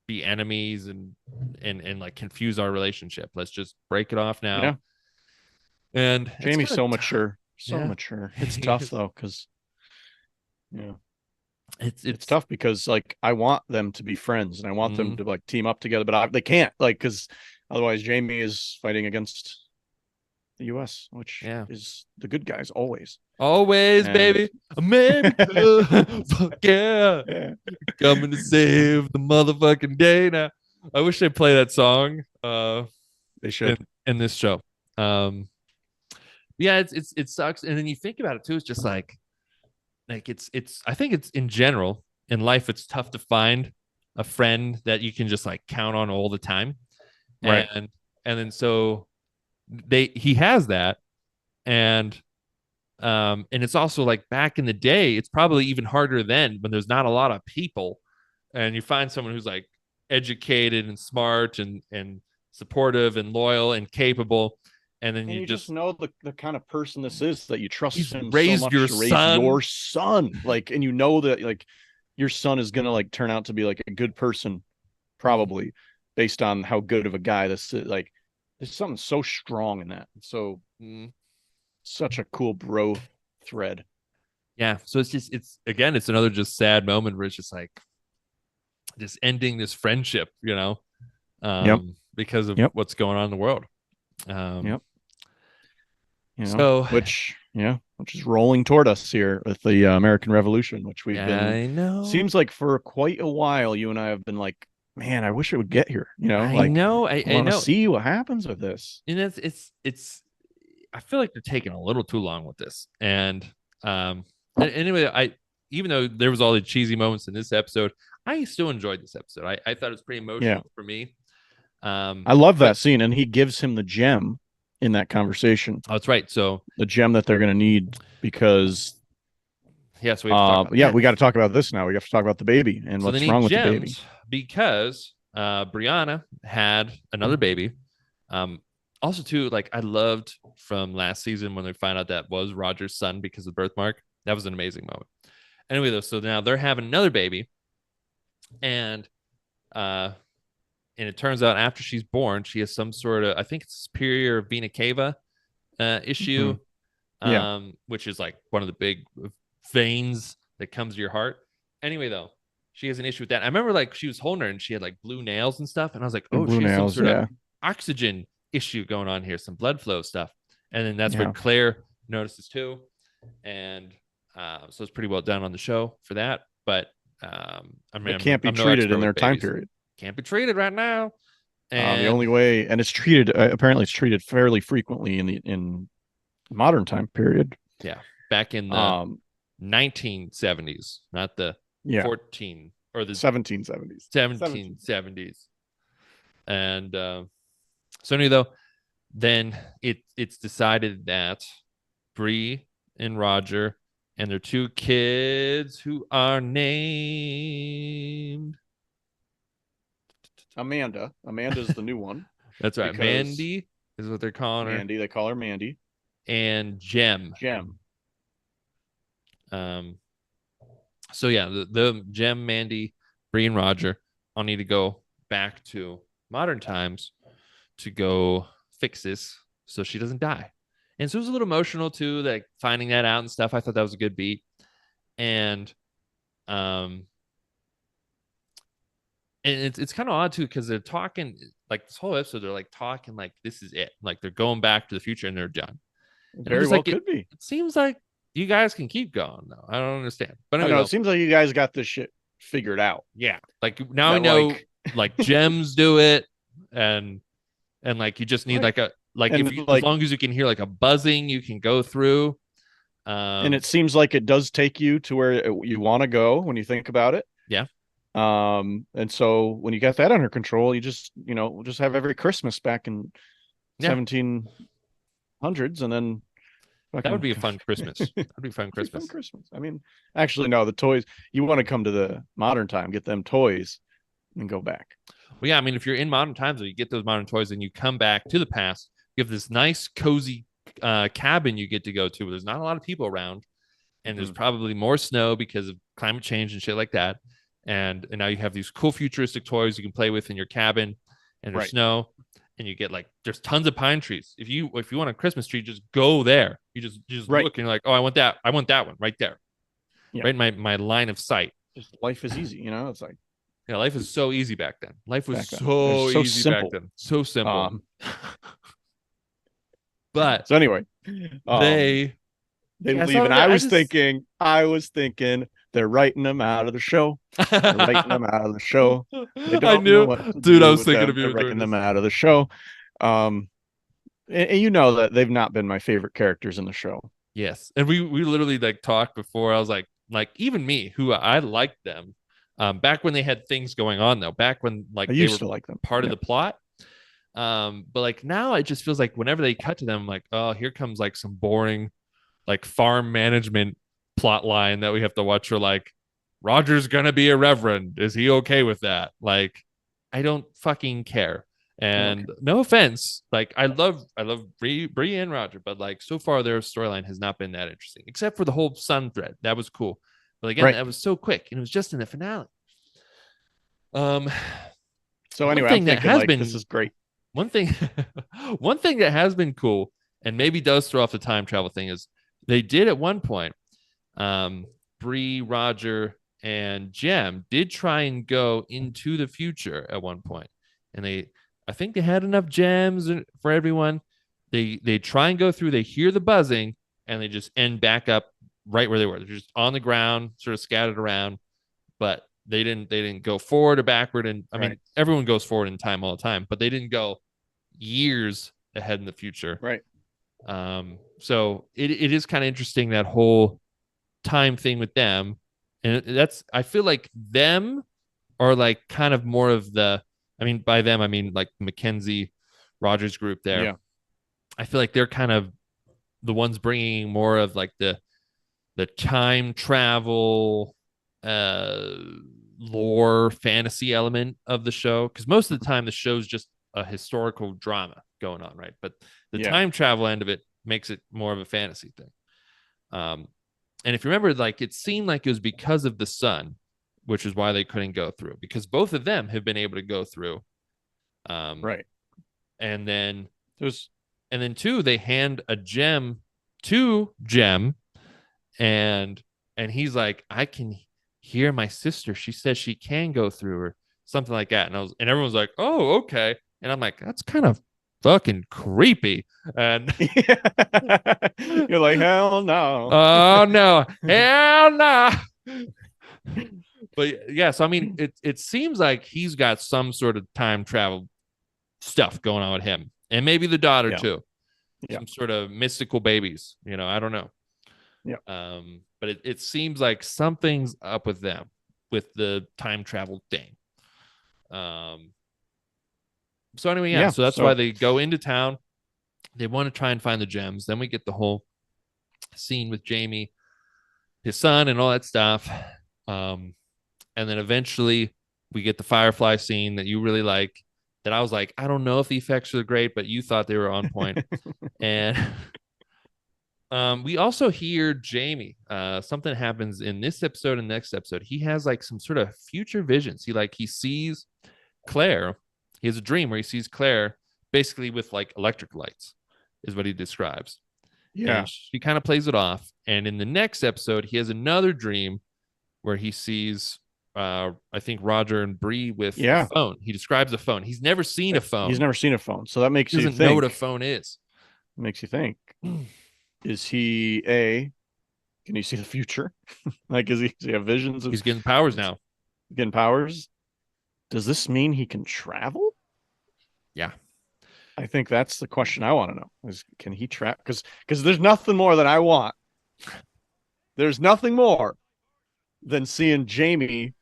be enemies and like confuse our relationship. Let's just break it off now. yeah, And it's Jamie's kind of so mature, so yeah. mature. It's tough though, because yeah, it's it's it's tough because like I want them to be friends and I want them mm, to like team up together, but they can't, like, because otherwise Jamie is fighting against the US, which yeah, is the good guys always. always And baby, America. Fuck yeah, yeah, coming to save the motherfucking day. Now I wish they play that song they in, should. in this show. um yeah, it sucks, and then you think about it too, it's just like it's I think it's in general in life it's tough to find a friend that you can just like count on all the time. Right. And then so he has that. And it's also like back in the day it's probably even harder then when there's not a lot of people, and you find someone who's like educated and smart and supportive and loyal and capable, and then And you you just just know the kind of person this is, that you trust he's him so raised your much to raise son. your son. Like, and you know that like your son is gonna like turn out to be like a good person, probably based on how good of a guy this is. Like, there's something so strong in that. So Mm-hmm. such a cool bro thread. Yeah, so it's again it's another just sad moment where it's just like just ending this friendship, Yep. because of Yep. what's going on in the world. um Yep. You know, so which is rolling toward us here with the American Revolution, which we've yeah, been, I know. seems like for quite a while, you and I have been like, man, I wish it would get here. You know, like I I want to know. see what happens with this. And it's I feel like they're taking a little too long with this. And anyway, I even though there was all the cheesy moments in this episode, I still enjoyed this episode. I thought it was pretty Yeah. emotional for me. I love But that scene, and he gives him the gem in that conversation, oh, that's right. So the gem that they're going to need because yeah, so we have to talk about yeah, that. we got to talk about this now. We have to talk about the baby and So they what's need wrong with the baby. gems because Brianna had another baby. Also, too, like I loved from last season when we found out that was Roger's son because of the birthmark. That was an amazing moment. Anyway, though, so now they're having another baby, and uh, and it turns out after she's born, she has some sort of, I think it's superior vena cava issue, Mhm. Yeah. which is like one of the big veins that comes to your heart. Anyway, though, she has an issue with that. I remember like she was holding her and she had like blue nails and stuff, and I was like, oh, Blue she has some nails. sort of Yeah. oxygen issue going on here, some blood flow stuff. And then that's Yeah. what Claire notices too, and so it's pretty well done on the show for that. But I mean, It can't be I'm no treated expert in their with time babies. period. Can't be treated right now. The And only way, and it's treated apparently it's treated fairly frequently in modern time period. yeah, back in the Um, 1970s, not the yeah, 14 or the 1770s. 1770s. And so anyway, though, then it's decided that Bree and Roger and their two kids who are named Amanda's the new one that's right, because Mandy is what they're calling her, Mandy, they call her Mandy. and Jem. Gem. Um, so yeah, the Jem, Mandy, Bree, and Roger all need to go back to modern times to go fix this so she doesn't die. And so it was a little emotional too, like finding that out and stuff. I thought that was a good beat. And um and it's kind of odd too, because they're talking like this whole episode, they're like talking like this is it. Like they're going back to the future and they're done. And I'm Very just well like, could be. it seems like you guys can keep going though. I don't understand. But I anyway, know. It though, seems like you guys got this shit figured out. yeah. Like now we That know like like gems do it, and like you just need right, like a like if and you as like, long as you can hear like a buzzing, you can go through. and Um it seems like it does take you to where you want to go when you think about it. yeah. And so when you got that under control, you just we'll just have every Christmas back in Yeah. 1700s, and then That would fucking be a fun Christmas. That'd be a fun pretty fun Christmas. Christmas. I mean, actually, no, the toys. You want to come to the modern time, get them toys, and go back. Well, yeah, I mean, if you're in modern times, or you get those modern toys and you come back to the past, you have this nice, cozy cabin you get to go to where there's not a lot of people around, and there's Mhm. probably more snow because of climate change and shit like that. And now you have these cool futuristic toys you can play with in your cabin, and there's Right. snow, and you get like there's tons of pine trees. If you want a Christmas tree, just go there. You just Right. look and you're like, oh, I want that. I want that one right there, Yeah. right in my line of sight. Just life is easy. It's like Yeah, life is so easy back then. Life was back then. It's so so easy back simple. then. So simple. Um. But So anyway, um, they they yeah, leave, so and yeah, I was thinking, they're writing them out of the show. They're writing them out of the show. They I don't know knew, what to dude, I do was with thinking them. of They're you during writing them this. out of the show. Um, and you know that they've not been my favorite characters in the show. Yes. And we literally like talked before. I was like even me, who I liked them, back when they had things going on though, back when I like they were used to like them. part of Yeah. the plot. But like now it just feels like whenever they cut to them, I'm like, oh, here comes like some boring like farm management plot line that we have to watch for like Roger's gonna be a reverend. Is he okay with that? Like, I don't fucking care. Okay. And no offense, like I love Bree and Roger, but like so far their storyline has not been that interesting, except for the whole sun thread. That was cool. But again, Right. that was so quick and it was just in the finale. Um So one anyway, I'm thing that thinking has like this been is great. one thing one thing that has been cool and maybe does throw off the time travel thing is they did at one point, Bree, Roger, and Jem did try and go into the future at one point, and I think they had enough gems for everyone. They try and go through. They hear the buzzing, and they just end back up right where they were. They're just on the ground, sort of scattered around, but they didn't go forward or backward. And I mean, Right. everyone goes forward in time all the time, but they didn't go years ahead in the future. Right. So it is kind of interesting, that whole time thing with them. And that's, I feel like them are like kind of more of the I mean, by them, I mean like Mackenzie Rogers group there. Yeah. I feel like they're kind of the ones bringing more of like the time travel uh lore fantasy element of the show, because most of the time the show's just a historical drama going on, right? But the Yeah. time travel end of it makes it more of a fantasy thing. um and if you remember, like, it seemed like it was because of the sun, which is why they couldn't go through, because both of them have been able to go through. um Right. and then There's two, they hand a gem to Gem, and he's like, I can hear my sister, she says she can go through, or something like that. And everyone's like, oh, okay. And I'm like, that's kind of fucking creepy. And You're like, hell no. oh no, hell no. But yeah, so I mean, it seems like he's got some sort of time travel stuff going on with him, and maybe the daughter Yeah. too. Yeah. Some sort of mystical babies, I don't know. Yeah. But it seems like something's up with them, with the time travel thing. Um, so anyway, yeah, Yeah. so that's why So they go into town. They want to try and find the gems. Then we get the whole scene with Jamie, his son, and all that stuff. Um, and then eventually we get the Firefly scene that you really like. That I was like, I don't know if the effects are great, but you thought they were on point. And we also hear Jamie. Something happens in this episode and next episode. He has like some sort of future visions. He sees Claire. He has a dream where he sees Claire basically with like electric lights, is what he describes. yeah. And she kind of plays it off. And in the next episode, he has another dream where he sees, I think, Roger and Bree with a Yeah. phone. He describes a phone. He's never seen a He's phone. never seen a phone. So that He doesn't know what a phone is. makes you think, is he a, can you see the future? Like, does he have visions of He's getting powers now. getting powers? Does this mean he can travel? Yeah. I think that's the question I want to know is, can he travel? Because there's nothing more that I want. There's nothing more than seeing Jamie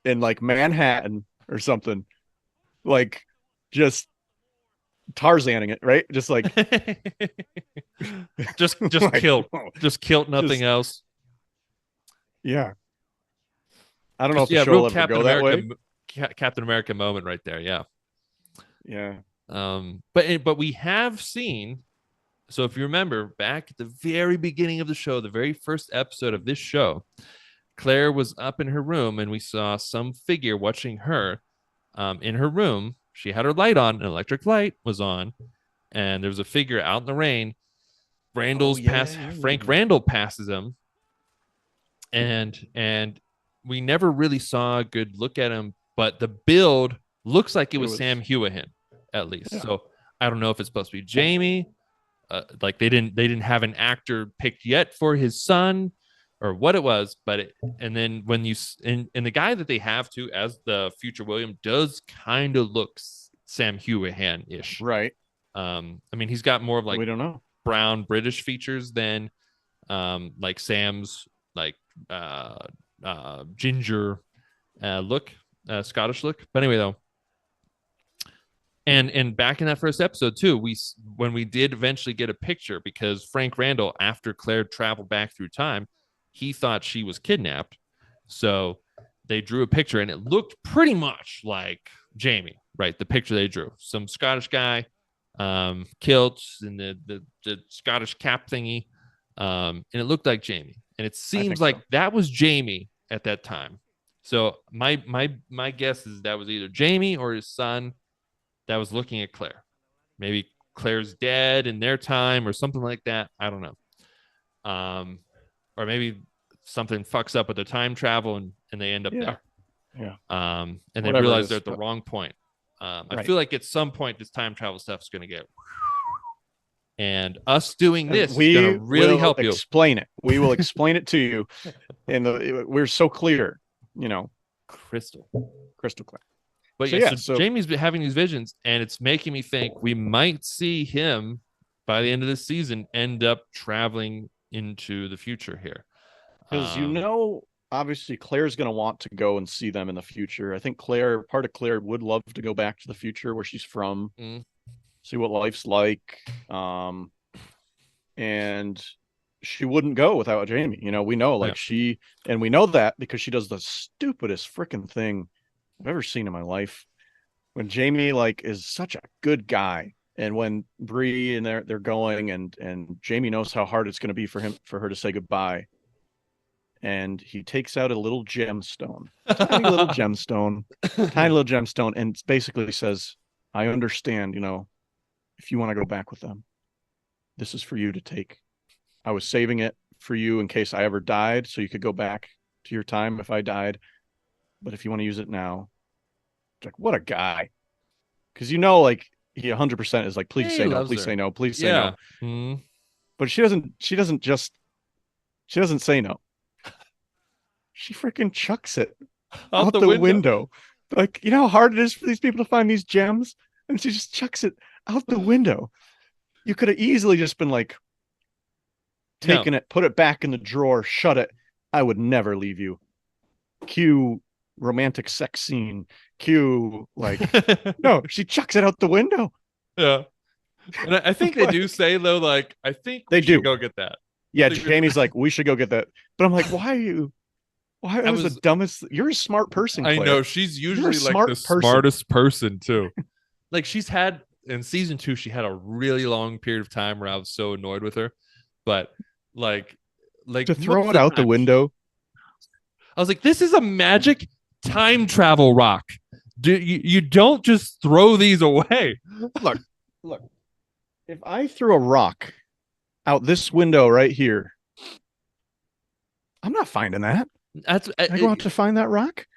in like Manhattan or something, like just Tarzaning it, right? Just like just like, killed. Just killed, nothing just, else. yeah. I don't know if the Yeah, show real will ever go that way. Captain America moment right there. Yeah. Yeah. But we have seen. So if you remember back at the very beginning of the show, the very first episode of this show, Claire was up in her room and we saw some figure watching her in her room. She had her light on, an electric light was on, and there was a figure out in the rain. Oh yeah. Frank Randall passes him, and we never really saw a good look at him, but the build looks like it was Sam Hewitt at least. Yeah. So I don't know if it's supposed to be Jamie. Like they didn't have an actor picked yet for his son, or what it was. And then when you and the guy that they have too as the future William does kind of look Sam Hewitt ish. Right. I mean, he's got more of like We don't know. brown British features than like Sam's like ginger look, Scottish look. But anyway, though. And back in that first episode too, when we did eventually get a picture, because Frank Randall, after Claire traveled back through time, he thought she was kidnapped. So they drew a picture and it looked pretty much like Jamie, right? The picture they drew. Some Scottish guy, kilts and the Scottish cap thingy. And it looked like Jamie. And it seems like that was Jamie at that time. So my guess is that was either Jamie or his son that was looking at Claire. Maybe Claire's dead in their time or something like that. I don't know. Or maybe something fucks up with the time travel and they end up there. Yeah. And Whatever they realize they're at the wrong point. I Right. feel like at some point this time travel stuff is going to get. And us doing this is going to really help you. Explain it. We will explain it to you. And we're so clear, crystal clear. But so Jamie's been having these visions, and it's making me think we might see him by the end of this season end up traveling into the future here. Because obviously Claire's going to want to go and see them in the future. I think part of Claire would love to go back to the future where she's from, see what life's like. And she wouldn't go without Jamie. We know and we know that because she does the stupidest freaking thing I've ever seen in my life. When Jamie is such a good guy, and when Bree and they're going, and Jamie knows how hard it's going to be for her to say goodbye, and he takes out a little gemstone, tiny little gemstone, and basically says, "I understand. If you want to go back with them, this is for you to take. I was saving it for you in case I ever died, so you could go back to your time if I died. But if you want to use it now," it's like, what a guy. Because he 100% is like, please say no, please say no, please say no. But she doesn't say no. She freaking chucks it out the window. Like, how hard it is for these people to find these gems? And she just chucks it out the window. You could have easily just been like, taken it, put it back in the drawer, shut it. I would never leave you. Cue romantic sex scene. Cue no, she chucks it out the window. Yeah. And I think they do say though, I think they do go get that. Yeah, Jamie's like, we should go get that. But I'm like, why that was the dumbest. You're a smart person, Claire. I know, she's usually the smartest person too. She's had in season 2, she had a really long period of time where I was so annoyed with her. But to throw it out the window. I was like, this is a magic time travel rock. You don't just throw these away. Look. If I threw a rock out this window right here, I'm not finding that. I go out to find that rock.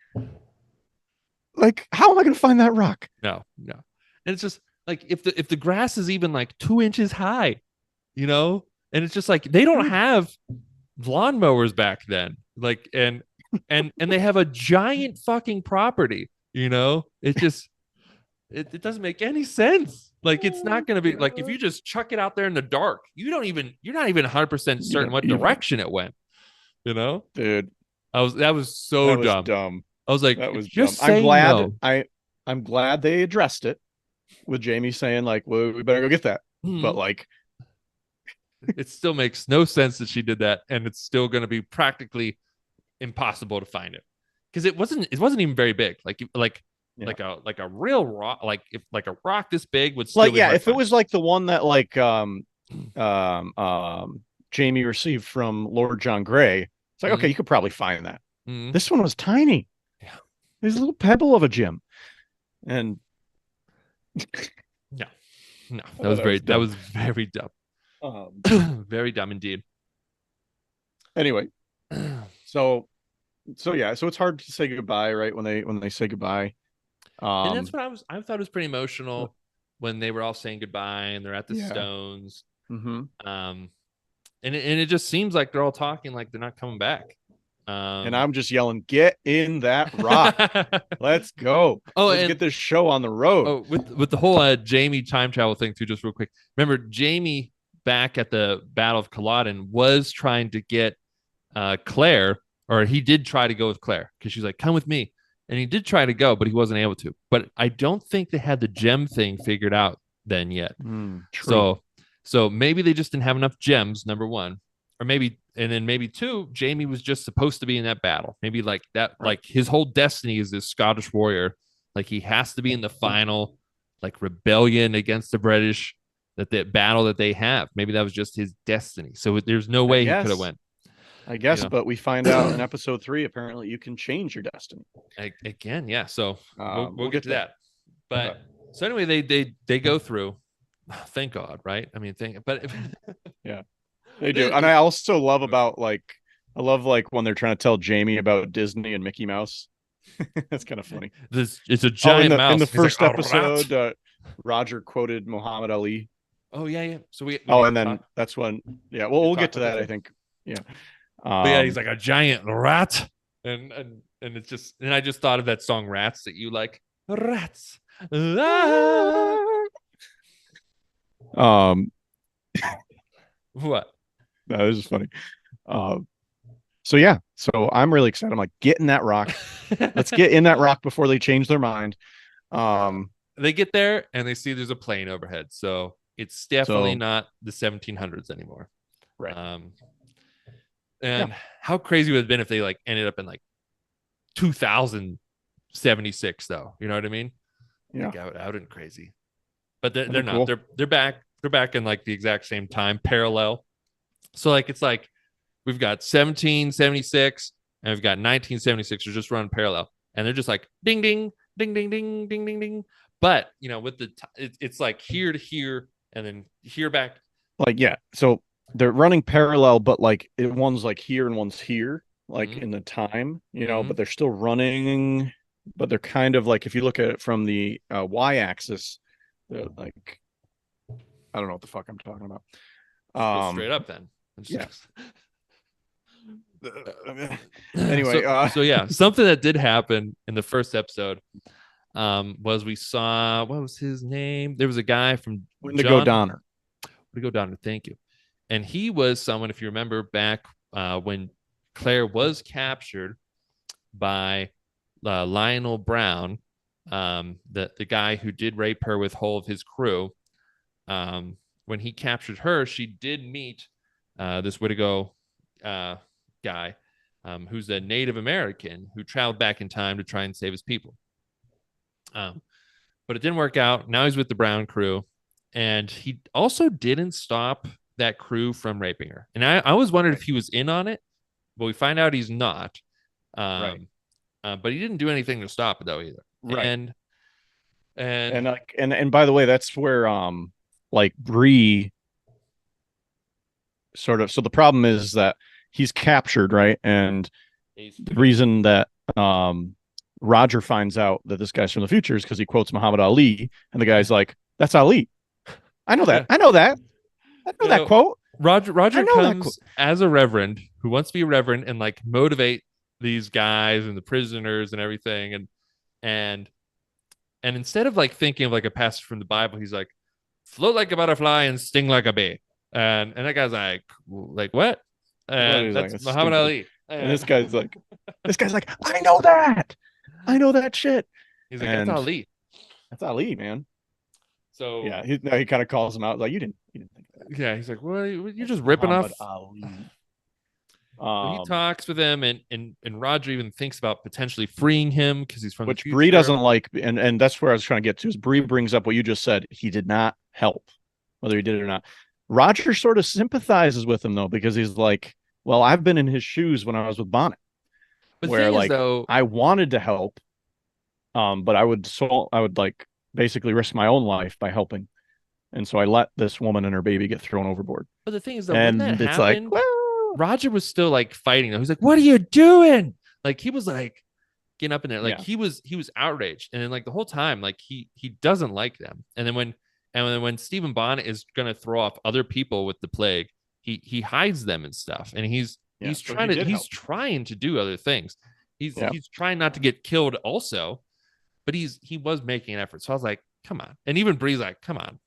How am I going to find that rock? No. And it's just if the grass is even 2 inches high, and it's just they don't have lawnmowers back then. And they have a giant fucking property, it just it doesn't make any sense. It's not going to be if you just chuck it out there in the dark, you're not even 100% certain what direction it went, dude. That was so dumb. I was like, that was just dumb. I'm glad they addressed it with Jamie saying well, we better go get that. But it still makes no sense that she did that, and it's still going to be practically impossible to find it because it wasn't even very big. Like a real rock, if a rock this big would still if it was the one that Jamie received from Lord John Grey, it's okay, you could probably find that. This one was tiny. Yeah, there's a little pebble of a gem. And no, that was very dumb. Very dumb indeed. Anyway, so it's hard to say goodbye, right? When they say goodbye. And that's what I thought it was pretty emotional when they were all saying goodbye and they're at the stones. And it just seems like they're all talking like they're not coming back. And I'm just yelling, get in that rock. Let's go. Let's get this show on the road. With the whole Jamie time travel thing too, just real quick. Remember, Jamie back at the Battle of Culloden was trying to get Claire, or he did try to go with Claire because she's like, come with me. And he did try to go, but he wasn't able to. But I don't think they had the gem thing figured out then yet. True. So maybe they just didn't have enough gems, number one. Or maybe 2, Jamie was just supposed to be in that battle. Maybe that, his whole destiny is this Scottish warrior. He has to be in the final, rebellion against the British, that battle that they have. Maybe that was just his destiny. So there's no way he could have went. I guess, but we find out in episode 3, apparently you can change your destiny. Again, yeah. So we'll get to that. But so anyway, they go through. Thank God, right? I mean, yeah, they do. And I also love about when they're trying to tell Jamie about Disney and Mickey Mouse. That's kind of funny. It's a giant mouse. In the first episode, Roger quoted Muhammad Ali. Oh yeah. So we and then that's when we'll get to that. I think. Yeah. But he's like a giant rat, and it's just, and I just thought of that song "Rats" that you like. Rats. What? No, this is funny. So yeah, so I'm really excited. I'm like, get in that rock. Let's get in that rock before they change their mind. Um, They get there and they see there's a plane overhead. So it's definitely so not the 1700s anymore. right. Um, Yeah. and how crazy would it have been if they like ended up in like 2076 though? You know what I mean? Yeah. Like out and crazy. But they're That'd be not. cool. They're back. They're back in like the exact same time, parallel. So like it's like we've got 1776 and we've got 1976. They're just running parallel, and they're just like ding ding ding ding ding ding ding ding. But you know, with the it's like here to here, and then here back. Like, yeah. So they're running parallel, but like one's like here and one's here, like Mm-hmm, in the time, you know, mm-hmm. but they're still running, but they're kind of like if you look at it from the y-axis, they're like I don't know what the fuck I'm talking about. Just go straight Um, up then. yeah. so Anyway, so yeah, something that did happen in the first episode was we saw what was his name? There was a guy from Wendigo John. Donner. We go down to thank you. And he was someone, if you remember back when Claire was captured by Lionel Brown, the guy who did rape her with whole of his crew. When he captured her, she did meet this Whittigo guy, who's a Native American who traveled back in time to try and save his people. Um, but it didn't work out. Now he's with the Brown crew, and he also didn't stop that crew from raping her. And I always wondered Right. if he was in on it, but we find out he's not. Right. Um, but he didn't do anything to stop it though either. Right. And And like and by the way, that's where like Bree sort of so the problem is that he's captured, right? And he's the reason that Roger finds out that this guy's from the future is because he quotes Muhammad Ali, and the guy's like, "That's Ali. I know that. yeah, I know that. I know you that know, quote. I Roger know that quote." comes as a reverend who wants to be a reverend and like motivate these guys and the prisoners and everything. And and instead of like thinking of like a passage from the Bible, he's like, float like a butterfly and sting like a bee. And that guy's like what? What And he's like, that's it's Muhammad stupid. Ali. And And this guy's like, I know that. I know that shit. he's like, that's And Ali. that's Ali, man. So Yeah, he kind of calls him out like you didn't think of that. yeah, he's like, well, you're That's just ripping Muhammad off. Ali. So he Um, talks with him, and Roger even thinks about potentially freeing him because he's from the which Bree future. doesn't like, and that's where I was trying to get to. Is Bree brings up what you just said? He did not help, whether he did it or not. Roger sort of sympathizes with him though, because he's like, well, I've been in his shoes when I was with Bonnet, But the where thing is, like though, I wanted to help, but I would like basically risk my own life by helping, and so I let this woman and her baby get thrown overboard, when that and it's like, happened, well, Roger was still like fighting. He's like, "What are you doing?" Like he was like getting up in there, like yeah, he was outraged, and then like the whole time, like he doesn't like them. And then when Stephen Bonnet is gonna throw off other people with the plague, he hides them and stuff, and yeah. he's So trying he to did he's help. trying to do other things. Yeah, He's trying not to get killed also, but he was making an effort. So I was like, come on. And even Bree's like, come on,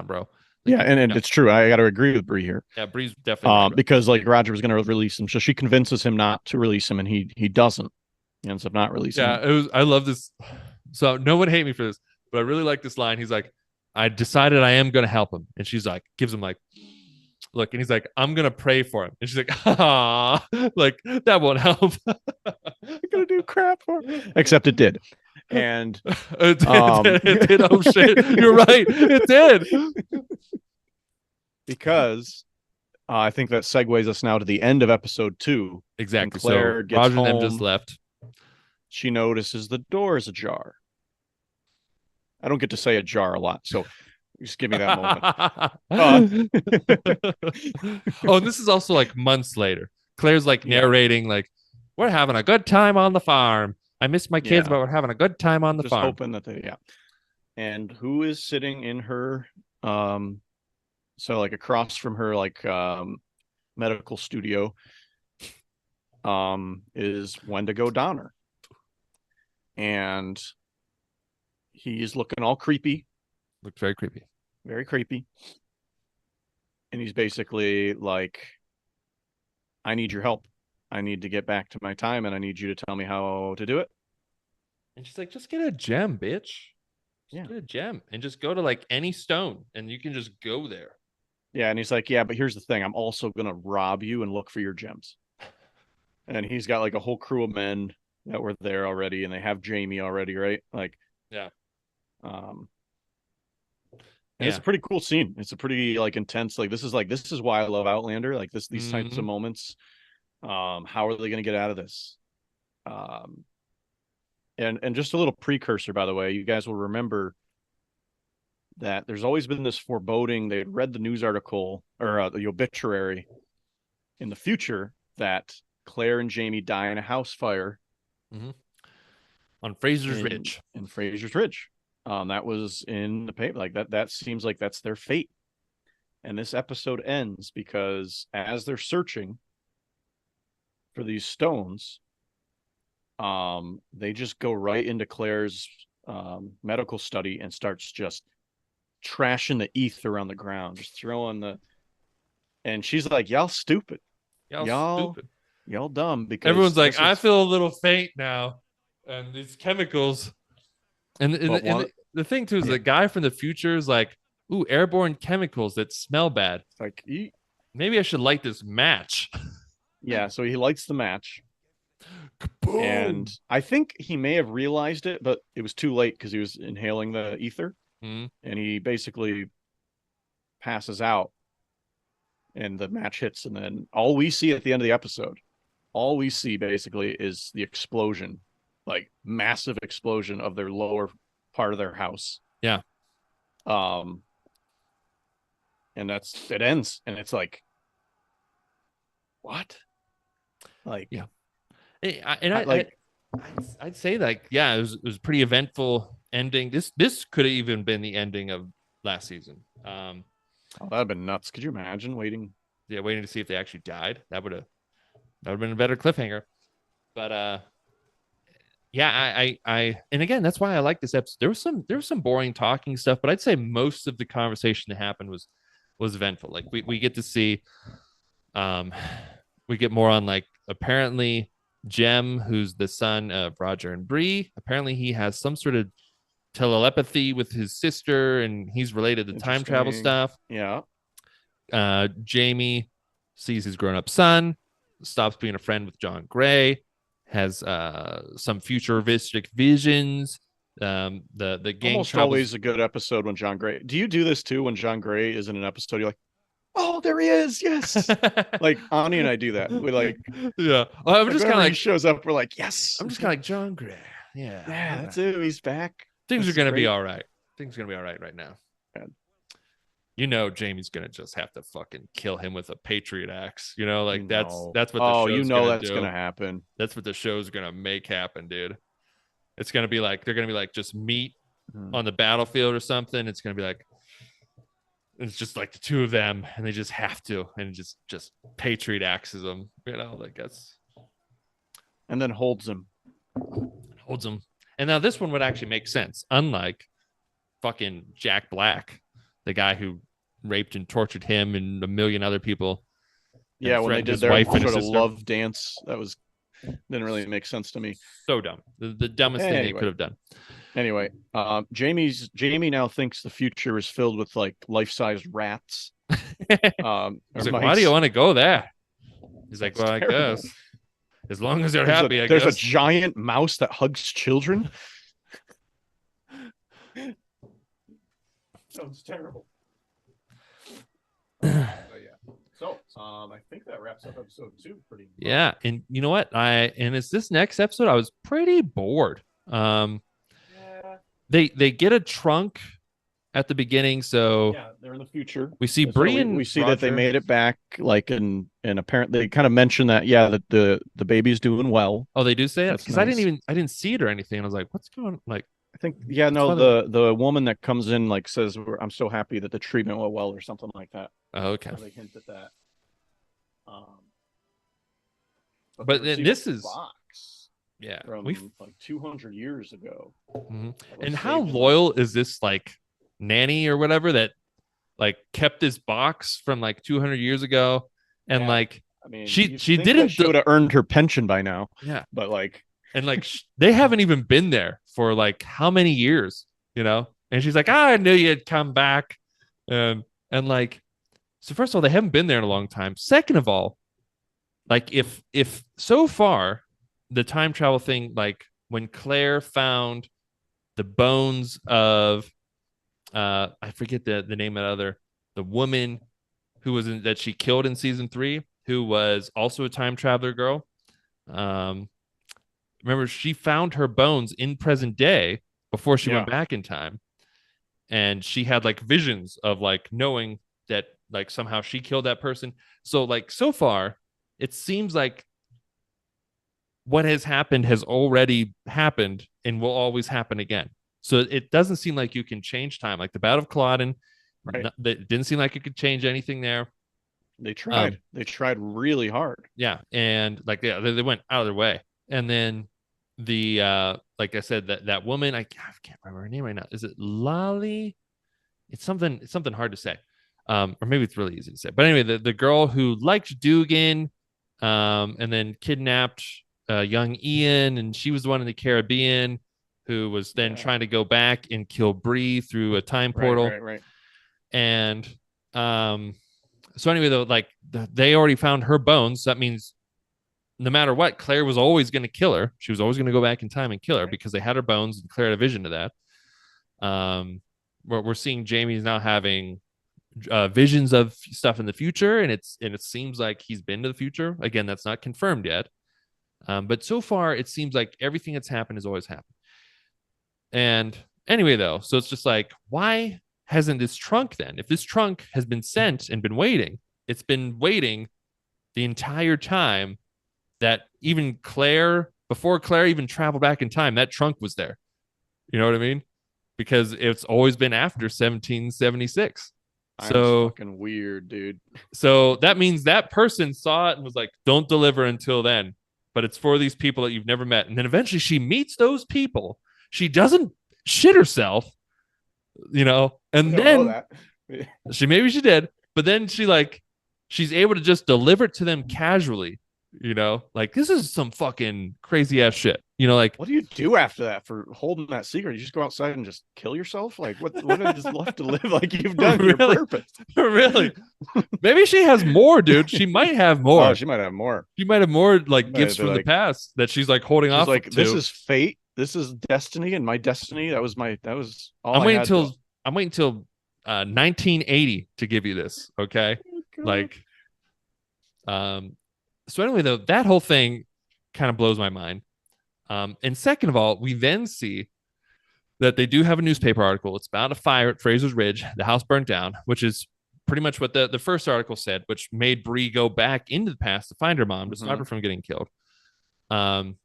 bro. Like yeah, and it's true. I got to agree with Bree here. yeah, Bree's definitely right. Because like Roger was going to release him, so she convinces him not to release him, and he doesn't. He ends up not releasing Yeah, him. it was. I love this. So no one hate me for this, but I really like this line. He's like, I decided I am gonna help him, and she's like, gives him like, look, and he's like, I'm gonna pray for him, and she's like, ah, like that won't help. I'm gonna do crap for him. Except it did, and It did. Oh shit, you're right. It did. because I think that segues us now to the end of episode 2. When Exactly. So Claire gets Roger and them just home, left. she notices the door is ajar. I don't get to say ajar a lot, so just give me that moment. Oh, and this is also like months later. Claire's like Yeah, narrating, like, we're having a good time on the farm. I miss my kids, yeah. but we're having a good time on the Just farm. hoping that yeah. And who is sitting in her so like across from her like medical studio is Wendigo Donner. And he's looking all creepy. Looks very creepy. Very creepy. And he's basically like, I need your help. I need to get back to my time, and I need you to tell me how to do it. And she's like, just get a gem, bitch. Just Yeah. get a gem and just go to like any stone and you can just go there. Yeah. And he's like, yeah, but here's the thing. I'm also going to rob you and look for your gems. And he's got like a whole crew of men that were there already, and they have Jamie already, right? Like, Yeah. um, and it's Yeah. a pretty cool scene. It's a pretty like intense. Like this is why I love Outlander. Like these types of Mm-hmm. moments. How are they going to get out of this? Um, and just a little precursor, by the way, you guys will remember that there's always been this foreboding. They read the news article or the obituary in the future that Claire and Jamie die in a house fire Mm-hmm. On Fraser's in Ridge. Fraser's Ridge. That was in the paper. Like that seems like that's their fate. And this episode ends because as they're searching for these stones, they just go right into Claire's medical study and starts just trashing the ether on the ground, just throwing the. And she's like, "Y'all stupid, Y'all y'all, stupid. y'all dumb because Everyone's like, this I is feel a little faint now. And these chemicals. but one The thing too is yeah, the guy from the future is like, ooh, airborne chemicals that smell bad. like Maybe I should light this match. yeah." So he lights the match, and Boom. I think he may have realized it, but it was too late because he was inhaling the ether, Mm-hmm. and he basically passes out, and the match hits, and then all we see at the end of the episode, all we see basically is the explosion, like massive explosion of their lower part of their house. Yeah. Um, and that's it ends, and it's like, what? Like, Yeah. And like, I'd say like, yeah, it was a pretty eventful ending. This could have even been the ending of last season. oh, that'd been nuts. Could you imagine waiting? Yeah, waiting to see if they actually died. That would have been a better cliffhanger. But yeah, and again, that's why I like this episode. There was some boring talking stuff, but I'd say most of the conversation that happened was eventful. Like we get to see, um, we get more on like apparently Jem, who's the son of Roger and Bree. Apparently, he has some sort of telepathy with his sister, and he's related to time travel Interesting. stuff. Yeah. Jamie sees his grown-up son, stops being a friend with John Gray, has some futuristic visions. The gang Almost travels. always a good episode when John Gray. Do you do this too when John Gray is in an episode? You're like, oh, there he is. Yes. Like Ani and I do that. We like, Yeah. Well, I'm like just kind whenever of he like shows up, we're like, yes. I'm just kind of like John Gray. Yeah. Yeah, that's it. He's back. Things are That's gonna be great. all right. Things are gonna be all right now. You know, Jamie's gonna just have to fucking kill him with a Patriot axe. You know, like No. that's what the Oh, you show's know gonna that's do. gonna happen. That's what the show's gonna make happen, dude. It's gonna be like they're gonna be like just meet on the battlefield or something. It's gonna be like it's just like the two of them, and they just have to, and just Patriot axes them. You know, like that's And then holds him. holds them. And now this one would actually make sense, unlike fucking Jack Black, the guy who raped and tortured him and a million other people. Yeah, when they threatened did his their wife and his sort of sister. love dance, that was didn't really make sense to me. So dumb. The dumbest thing they could have done. Anyway, Jamie now thinks the future is filled with like life-sized rats. He's like, why do you want to go there? He's like, well, terrible. I guess as long as they're There's happy, I there's guess. a giant mouse that hugs children. Sounds terrible. Yeah. So, I think that wraps up episode 2 pretty much. Yeah, and you know what? It's this next episode. I was pretty bored. Yeah. They get a trunk at the beginning, so Yeah, they're in the future. we see So Bree and we see Roger. that they made it back, like, and apparently they kind of mentioned that, yeah, that the baby's doing well. Oh, they do say it That's because nice. I didn't see it or anything. I was like, what's going on? Like, I think, yeah, no, the woman that comes in like says, I'm so happy that the treatment went well or something like that. oh, okay. So they hint at that. But then this is box yeah, from we like 200 years ago. and how loyal is this like nanny or whatever that like kept this box from like 200 years ago and Yeah. like I mean, she you she think that didn't. she would have earned her pension by now, Yeah, but like, and like they haven't even been there for like how many years, you know? And she's like, I knew you'd come back, and and like, so first of all, they haven't been there in a long time. Second of all, like if so far the time travel thing, like when Claire found the bones of I forget the name of the woman who was that she killed in season 3, who was also a time traveler girl. Um, remember, she found her bones in present day before she went yeah, back in time, and she had like visions of like knowing that like somehow she killed that person. So like so far, it seems like what has already happened and will always happen again. So it doesn't seem like you can change time. Like the Battle of Culloden, right. it didn't seem like it could change anything there. They Um, tried. They tried really hard. yeah, and like they went out of their way. And then the like I said, that woman, I can't remember her name right now. Is it Lolly? It's something hard to say. Or maybe it's really easy to say. But anyway, the girl who liked Dugan, and then kidnapped young Ian, and she was the one in the Caribbean who was then Yeah. trying to go back and kill Bree through a time Right. portal. Right. Right. And so anyway, though, like they already found her bones. So that means no matter what, Claire was always going to kill her. She was always going to go back in time and kill her Right. because they had her bones, and Claire had a vision of that. We're seeing Jamie's now having visions of stuff in the future, and it seems like he's been to the future. Again, that's not confirmed yet, but so far it seems like everything that's happened has always happened. And anyway, though, so it's just like, why hasn't this trunk then? If this trunk has been sent and been waiting, it's been waiting the entire time that even Claire, before Claire even traveled back in time, that trunk was there. You know what I mean? Because it's always been after 1776. Time's So fucking weird, dude. so that means that person saw it and was like, don't deliver until then. But it's for these people that you've never met. And then eventually she meets those people. She doesn't shit herself, We and don't know then that. maybe she did, but then she's able to just deliver it to them casually, like this is some fucking crazy ass shit, like What do you do after that for holding that secret? You just go outside and just kill yourself? Like what is left to live? Like you've done your really, purpose. really. Maybe she has more, dude. She might have Oh, more. she might have more. She might have more She like might gifts be from the like, past that she's like holding she's off like, this to. is fate. This is destiny, and my destiny. That was all I'm I waiting had to. till I'm waiting till 1980 to give you this. Okay, Oh, God. like so anyway, though, that whole thing kind of blows my mind. And second of all, we then see that they do have a newspaper article. It's about a fire at Fraser's Ridge. The house burnt down, which is pretty much what the first article said, which made Bree go back into the past to find her mom to stop her from getting killed. Um,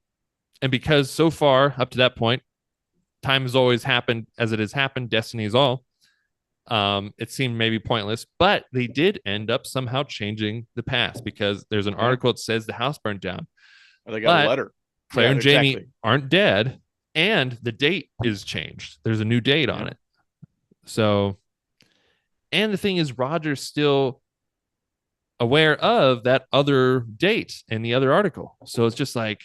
and because so far up to that point, time has always happened as it has happened. Destiny is all. It seemed maybe pointless, but they did end up somehow changing the past because there's an Yeah. article that says the house burned down, Or they got a but letter. Claire Yeah, and Jamie exactly. aren't dead, and the date is changed. There's a new date on Yeah. it. So, and the thing is, Roger's still aware of that other date in the other article. So it's just like,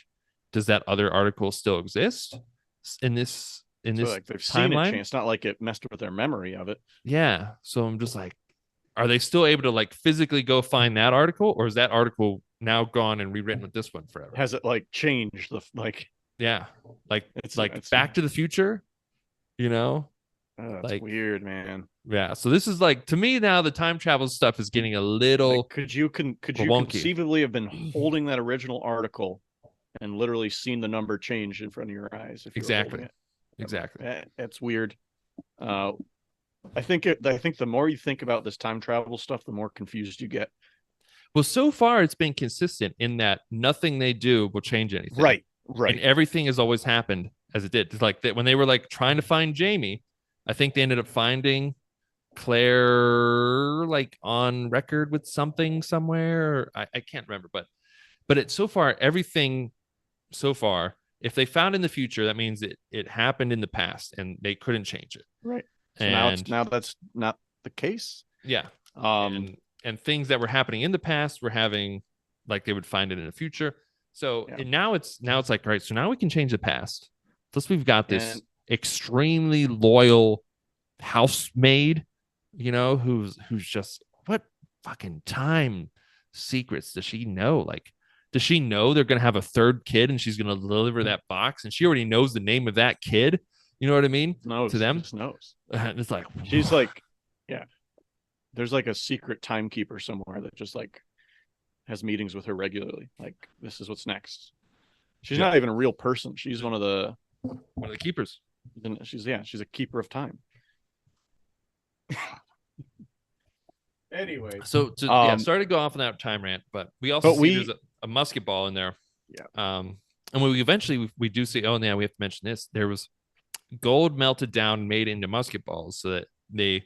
does that other article still exist in So this like they've seen it timeline? change. It's not like it messed with their memory of it. Yeah. So I'm just like, are they still able to like physically go find that article, or is that article now gone and rewritten with this one forever? Has it like changed the like Yeah. Like it's Back to the Future, you know? it's Like, weird, man. yeah. So this is like, to me now the time travel stuff is getting a little, Like could you wonky. conceivably have been holding that original article and literally seen the number change in front of your eyes if you were holding Exactly. it? Exactly. That's weird. Uh I think the more you think about this time travel stuff, the more confused you get. Well, so far it's been consistent in that nothing they do will change anything. Right. And Right. everything has always happened as it did. It's like that when they were like trying to find Jamie, I think they ended up finding Claire like on record with something somewhere. I can't remember, but it's so far everything so far. If they found in the future, that means it happened in the past and they couldn't change it. Right. So And now that's not the case. yeah, Um and things that were happening in the past were having like they would find it in the future. So Yeah. and now it's like, all right, so now we can change the past. Plus we've got this And extremely loyal housemaid, who's just what fucking time secrets does she know? Like, does she know they're gonna have a third kid and she's gonna deliver that box and she already knows the name of that kid? You know what I mean? To knows, them, just knows. and it's like She's like, yeah, there's like a secret timekeeper somewhere that just like has meetings with her regularly. Like, this is what's next. She's yeah, not even a real person. She's one of the keepers. she's a keeper of time. Anyway, Sorry to go off on that time rant, but we also but see there's we a musket ball in there. yeah, And when we eventually we do see, oh yeah, we have to mention this. There was gold melted down and made into musket balls so that they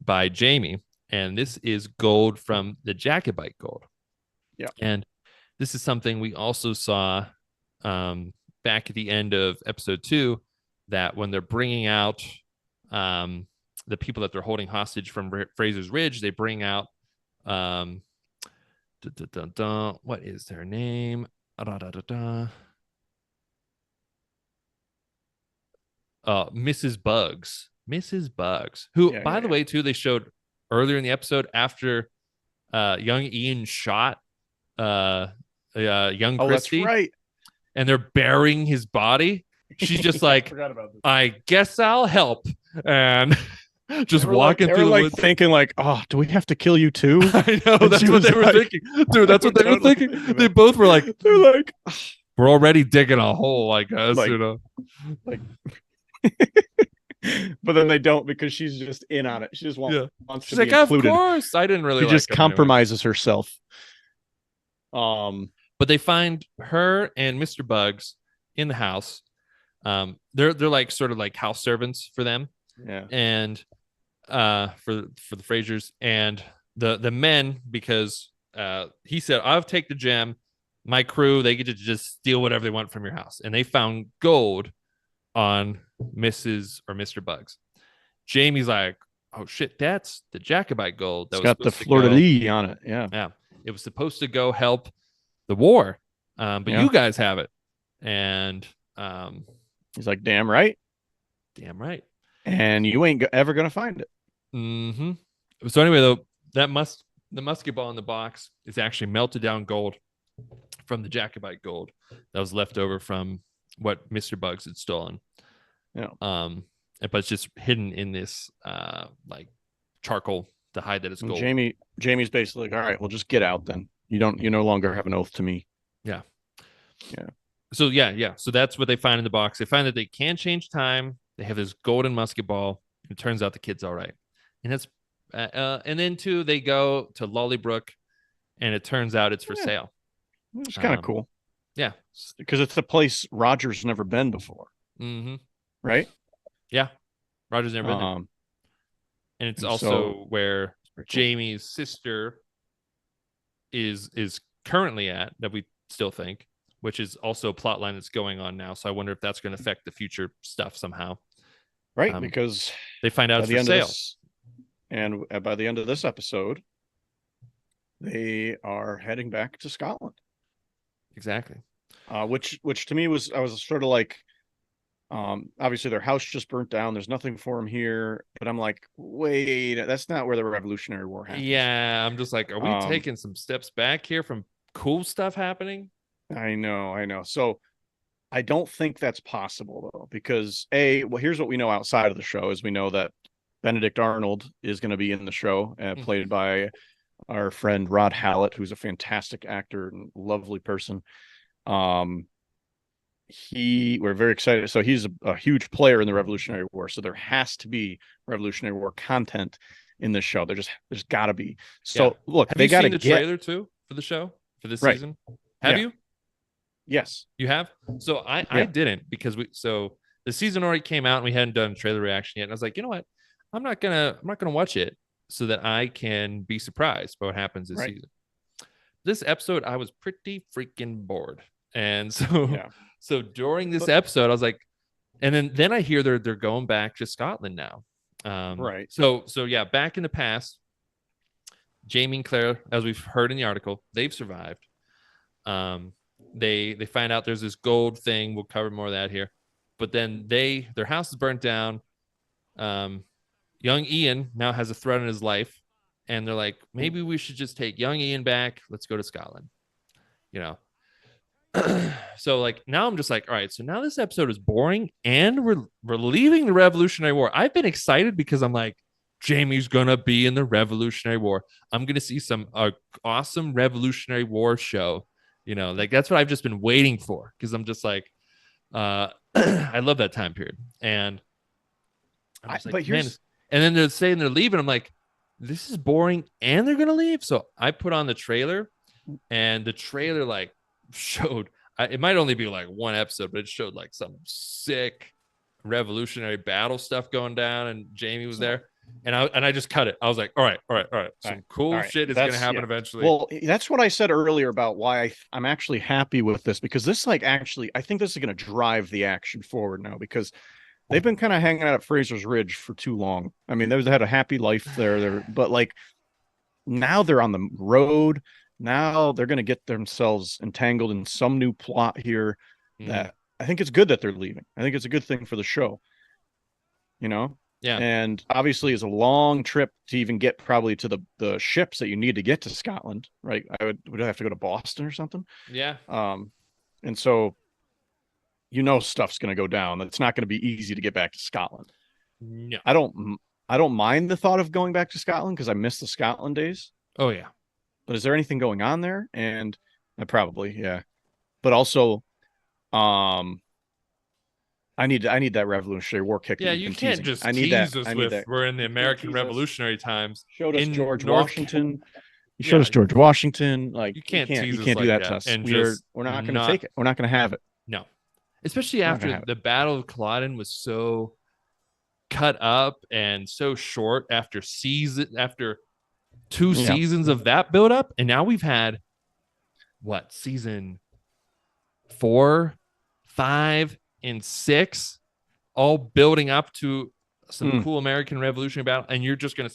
by Jamie, and this is gold from the Jacobite gold. yeah, And this is something we also saw back at the end of episode 2, that when they're bringing out the people that they're holding hostage from Fraser's Ridge, they bring out what is their name? Mrs. Bugs. Mrs. Bugs, who, yeah, by the way, too, they showed earlier in the episode after young Ian shot young oh, that's Christy, right. and they're burying his body. She's just like, I forgot about this. I guess I'll help, and just They were walking they were through the like woods. thinking like, oh, do we have to kill you too? I know And that's she what was they were like- thinking, dude. That's what they were totally thinking. thinking They that. both were like, They're like, we're already digging a hole, I guess, Like- like, but then they don't because she's just in on it. She just Yeah. wants She's to be like, of included. course. I didn't really. She like just him anyway. compromises herself. But they find her and Mr. Bugs in the house. They're like sort of like house servants for them, Yeah, and for the Frasers and the men, because he said, I'll take the gem. My crew, they get to just steal whatever they want from your house, and they found gold on Mrs. or Mr. Bugs. Jamie's like, oh shit, that's the Jacobite gold. That it's was got the supposed to fleur de go- lis on it. Yeah, Yeah, it was supposed to go help the war, but Yeah. you guys have it, and he's like, damn right, damn right. and you ain't ever gonna find it. Mm-hmm. So anyway, though, the musket ball in the box is actually melted down gold from the Jacobite gold that was left over from what Mr. Bugs had stolen. Yeah. But it's just hidden in this like charcoal to hide that it's And gold. Jamie's basically like, all right, well, just get out then. You no longer have an oath to me. Yeah. Yeah. So yeah. So that's what they find in the box. They find that they can change time. They have this golden musket ball. It turns out the kid's all right, and it's and then too they go to Lollybrook, and it turns out it's for Yeah. sale. It's kind of cool Yeah. because it's a place Roger's never been before, Mm-hmm. right? Yeah. Roger's never been there. And it's and also so- where Cool. Jamie's sister is currently at, that we still think, which is also a plot line that's going on now. So I wonder if that's going to affect the future stuff somehow. Right, because They find out by it's the for end sale. of this, and by the end of this episode, they are heading back to Scotland. Exactly. Which to me I was sort of like, obviously their house just burnt down. There's nothing for them here, but I'm like, wait, that's not where the Revolutionary War happened. Yeah. I'm just like, are we Um, taking some steps back here from cool stuff happening? I know. So I don't think that's possible though, because here's what we know outside of the show is we know that Benedict Arnold is going to be in the show, played by our friend Rod Hallett, who's a fantastic actor and lovely person. We're very excited. So he's a huge player in the Revolutionary War. So there has to be Revolutionary War content in this show. There's got to be. So Yeah. look, Have they you got to seen the get trailer too for the show for this Right. season? Have Yeah. you? yes. You have? So I Yeah. didn't, because the season already came out and we hadn't done a trailer reaction yet. And I was like, you know what? I'm not gonna watch it so that I can be surprised by what happens this Right. season. This episode, I was pretty freaking bored. And so Yeah. so during this episode, I was like, and then I hear they're going back to Scotland now. Right. So yeah, back in the past, Jamie and Claire, as we've heard in the article, they've survived. Um, they find out there's this gold thing. We'll cover more of that here. But then their house is burnt down. Um, young Ian now has a threat in his life, and they're like, maybe we should just take young Ian back. Let's go to Scotland. You know, so like now I'm just like, all right, so now this episode is boring and we're leaving the Revolutionary War. I've been excited because I'm like, Jamie's gonna be in the Revolutionary War. I'm gonna see some awesome Revolutionary War show. Like that's what I've just been waiting for because I'm just like, I love that time period. And I'm just like, but man, here's and then they're saying they're leaving. I'm like, this is boring and they're gonna leave. So I put on the trailer, and the trailer like showed, it might only be like one episode, but it showed like some sick revolutionary battle stuff going down, and Jamie was there. And I just cut it. I was like, all right. Some cool shit is gonna happen eventually. Well, that's what I said earlier about why I'm actually happy with this, because this like actually I think this is going to drive the action forward now, because they've been kind of hanging out at Fraser's Ridge for too long. I mean, they had a happy life there, but like now they're on the road. Now they're going to get themselves entangled in some new plot here that I think it's good that they're leaving. I think it's a good thing for the show, you know? Yeah. And obviously it's a long trip to even get probably to the ships that you need to get to Scotland, right? I would have to go to Boston or something. Yeah. And so stuff's going to go down. It's not going to be easy to get back to Scotland. No. I don't mind the thought of going back to Scotland because I miss the Scotland days. Oh yeah. But is there anything going on there? And probably, yeah. But also, I need that Revolutionary War kick. Yeah, That you been can't teasing. just I need tease that. us I need with that. we're in the American Revolutionary times. Showed us in George North Washington. You showed us George Washington. Like you can't tease you us can't do like that that to us. and We're not going to take it. We're not going to have it. No. Especially after the Battle of Culloden was so cut up and so short after two seasons of that build up, and now we've had season 4, 5, and 6 all building up to some cool American Revolutionary battle, and you're just gonna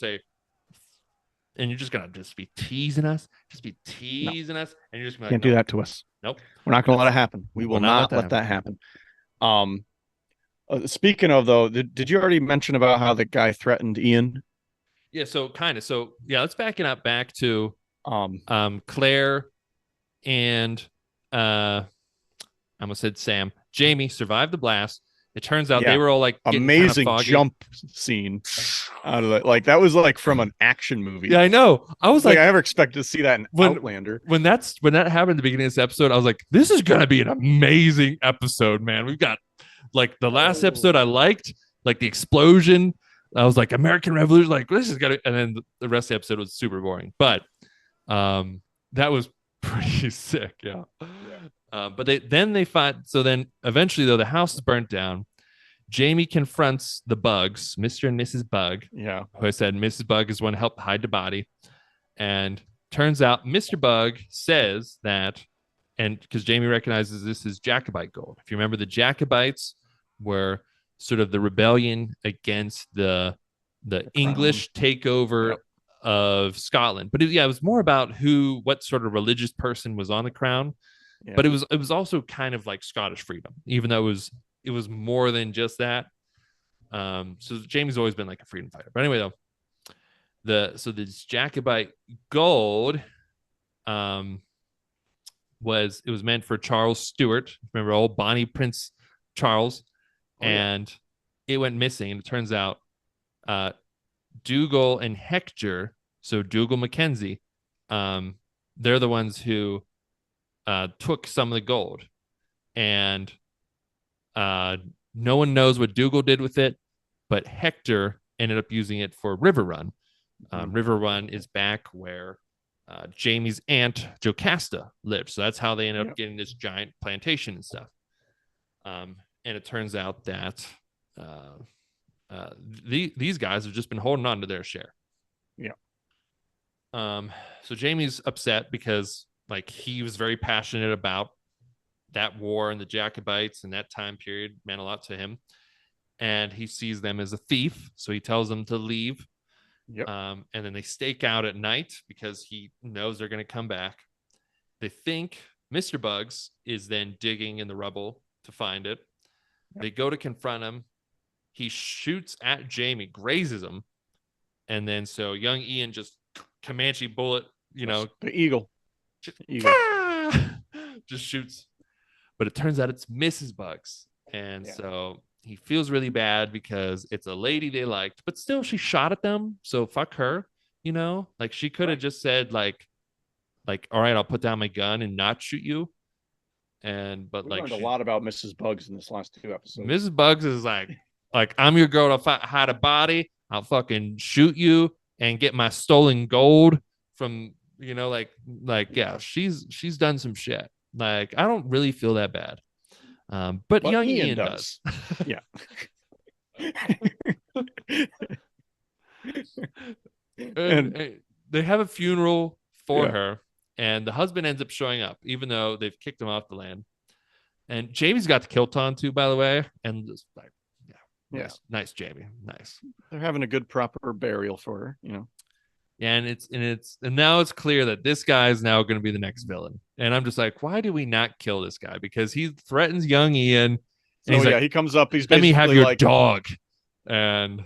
just be teasing us, and you're just gonna can't do that to us. Nope, we're not gonna let it happen. We will not let that happen. Speaking of though, did you already mention about how the guy threatened Ian? Yeah, so kind of. So yeah, let's back it up back to Claire and I almost said Sam. Jamie survived the blast. It turns out they were all like amazing kind of jump scene out of it. Like that was like from an action movie. Yeah, I know. I was like I never expected to see that in Outlander. When that happened at the beginning of this episode, I was like, this is gonna be an amazing episode, man. We've got like the last episode I liked, like the explosion. I was like, American Revolution, like this is gonna, and then the rest of the episode was super boring. But that was pretty sick, yeah. But they find, so then eventually though the house is burnt down. Jamie confronts the Bugs, Mr. and Mrs. Bug. Yeah. Who I said Mrs. Bug is one to help hide the body. And turns out Mr. Bug says that, and because Jamie recognizes this is Jacobite gold. If you remember, the Jacobites were sort of the rebellion against the English takeover of Scotland. But it was more about what sort of religious person was on the crown. Yeah. But it was also kind of like Scottish freedom, even though it was more than just that. So Jamie's always been like a freedom fighter. But anyway, though, this Jacobite gold was meant for Charles Stuart. Remember old Bonnie Prince Charles? And it went missing. And it turns out Dougal and Hector, so Dougal Mackenzie, they're the ones who took some of the gold. And no one knows what Dougal did with it, but Hector ended up using it for River Run. River Run is back where Jamie's aunt Jocasta lived. So that's how they ended up getting this giant plantation and stuff. And it turns out that these guys have just been holding on to their share. Yeah. So Jamie's upset because like he was very passionate about that war and the Jacobites and that time period meant a lot to him. And he sees them as a thief. So he tells them to leave. Yep. And then they stake out at night because he knows they're going to come back. They think Mr. Bugs is then digging in the rubble to find it. They go to confront him. He shoots at Jamie, grazes him, and then so young Ian just Comanche bullet, The eagle. just, Eagle. just shoots. But it turns out it's Mrs. Bugs, and so he feels really bad because it's a lady they liked, but still she shot at them. So fuck her, like she could have just said like, all right, I'll put down my gun and not shoot you. But We like learned a lot about Mrs. Bugs in this last 2 episodes. Mrs. Bugs is like I'm your girl to hide a body. I'll fucking shoot you and get my stolen gold from yeah, she's done some shit. Like I don't really feel that bad. But young Ian does. Yeah. and they have a funeral for Yeah. her, and the husband ends up showing up, even though they've kicked him off the land. And Jamie's got the kilt on too, by the way, and just like, nice, Jamie, nice. They're having a good proper burial for her, And now it's clear that this guy is now going to be the next villain. And I'm just like, why do we not kill this guy? Because he threatens young Ian. So yeah, he comes up. He's let me have basically your like, dog. And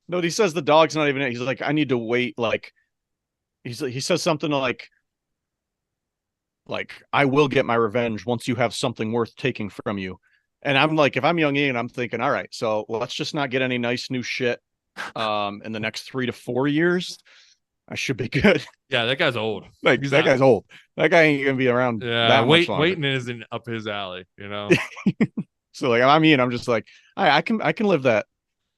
no, he says the dog's not even. He's like, I need to wait. Like, he says something like I will get my revenge once you have something worth taking from you. And I'm like, if I'm young Ian, I'm thinking, all right, so let's just not get any nice new shit in the next 3 to 4 years. I should be good. Yeah, that guy's old. Like that guy's old. That guy ain't gonna be around. Yeah, that much longer. Waiting isn't up his alley, So like I'm Ian, I'm just like, I can live that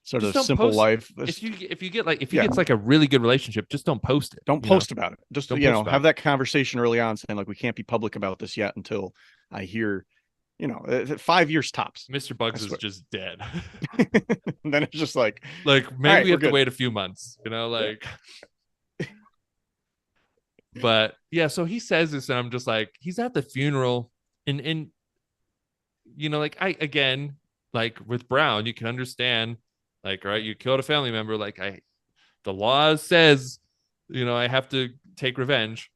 sort of simple life. If you get like a really good relationship, just don't post it. Don't post about it. Just have that conversation early on, saying like we can't be public about this yet until I hear, 5 years tops. Mr. Bugs is just dead. And then it's just like maybe we have to wait a few months, like. But yeah, so he says this, and I'm just like, he's at the funeral, and like like with Brown, you can understand, like, right, you killed a family member, like the law says, I have to take revenge.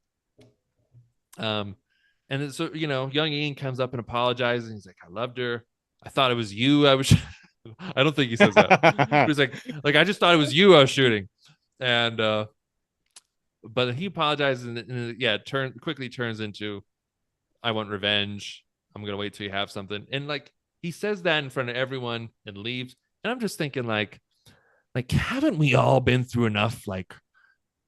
And so young Ian comes up and apologizes, and he's like, I loved her. I thought it was you. I don't think he says that. He's like I just thought it was you I was shooting, and but he apologizes, and quickly turns into, I want revenge. I'm gonna wait till you have something. And like he says that in front of everyone and leaves. And I'm just thinking, like haven't we all been through enough like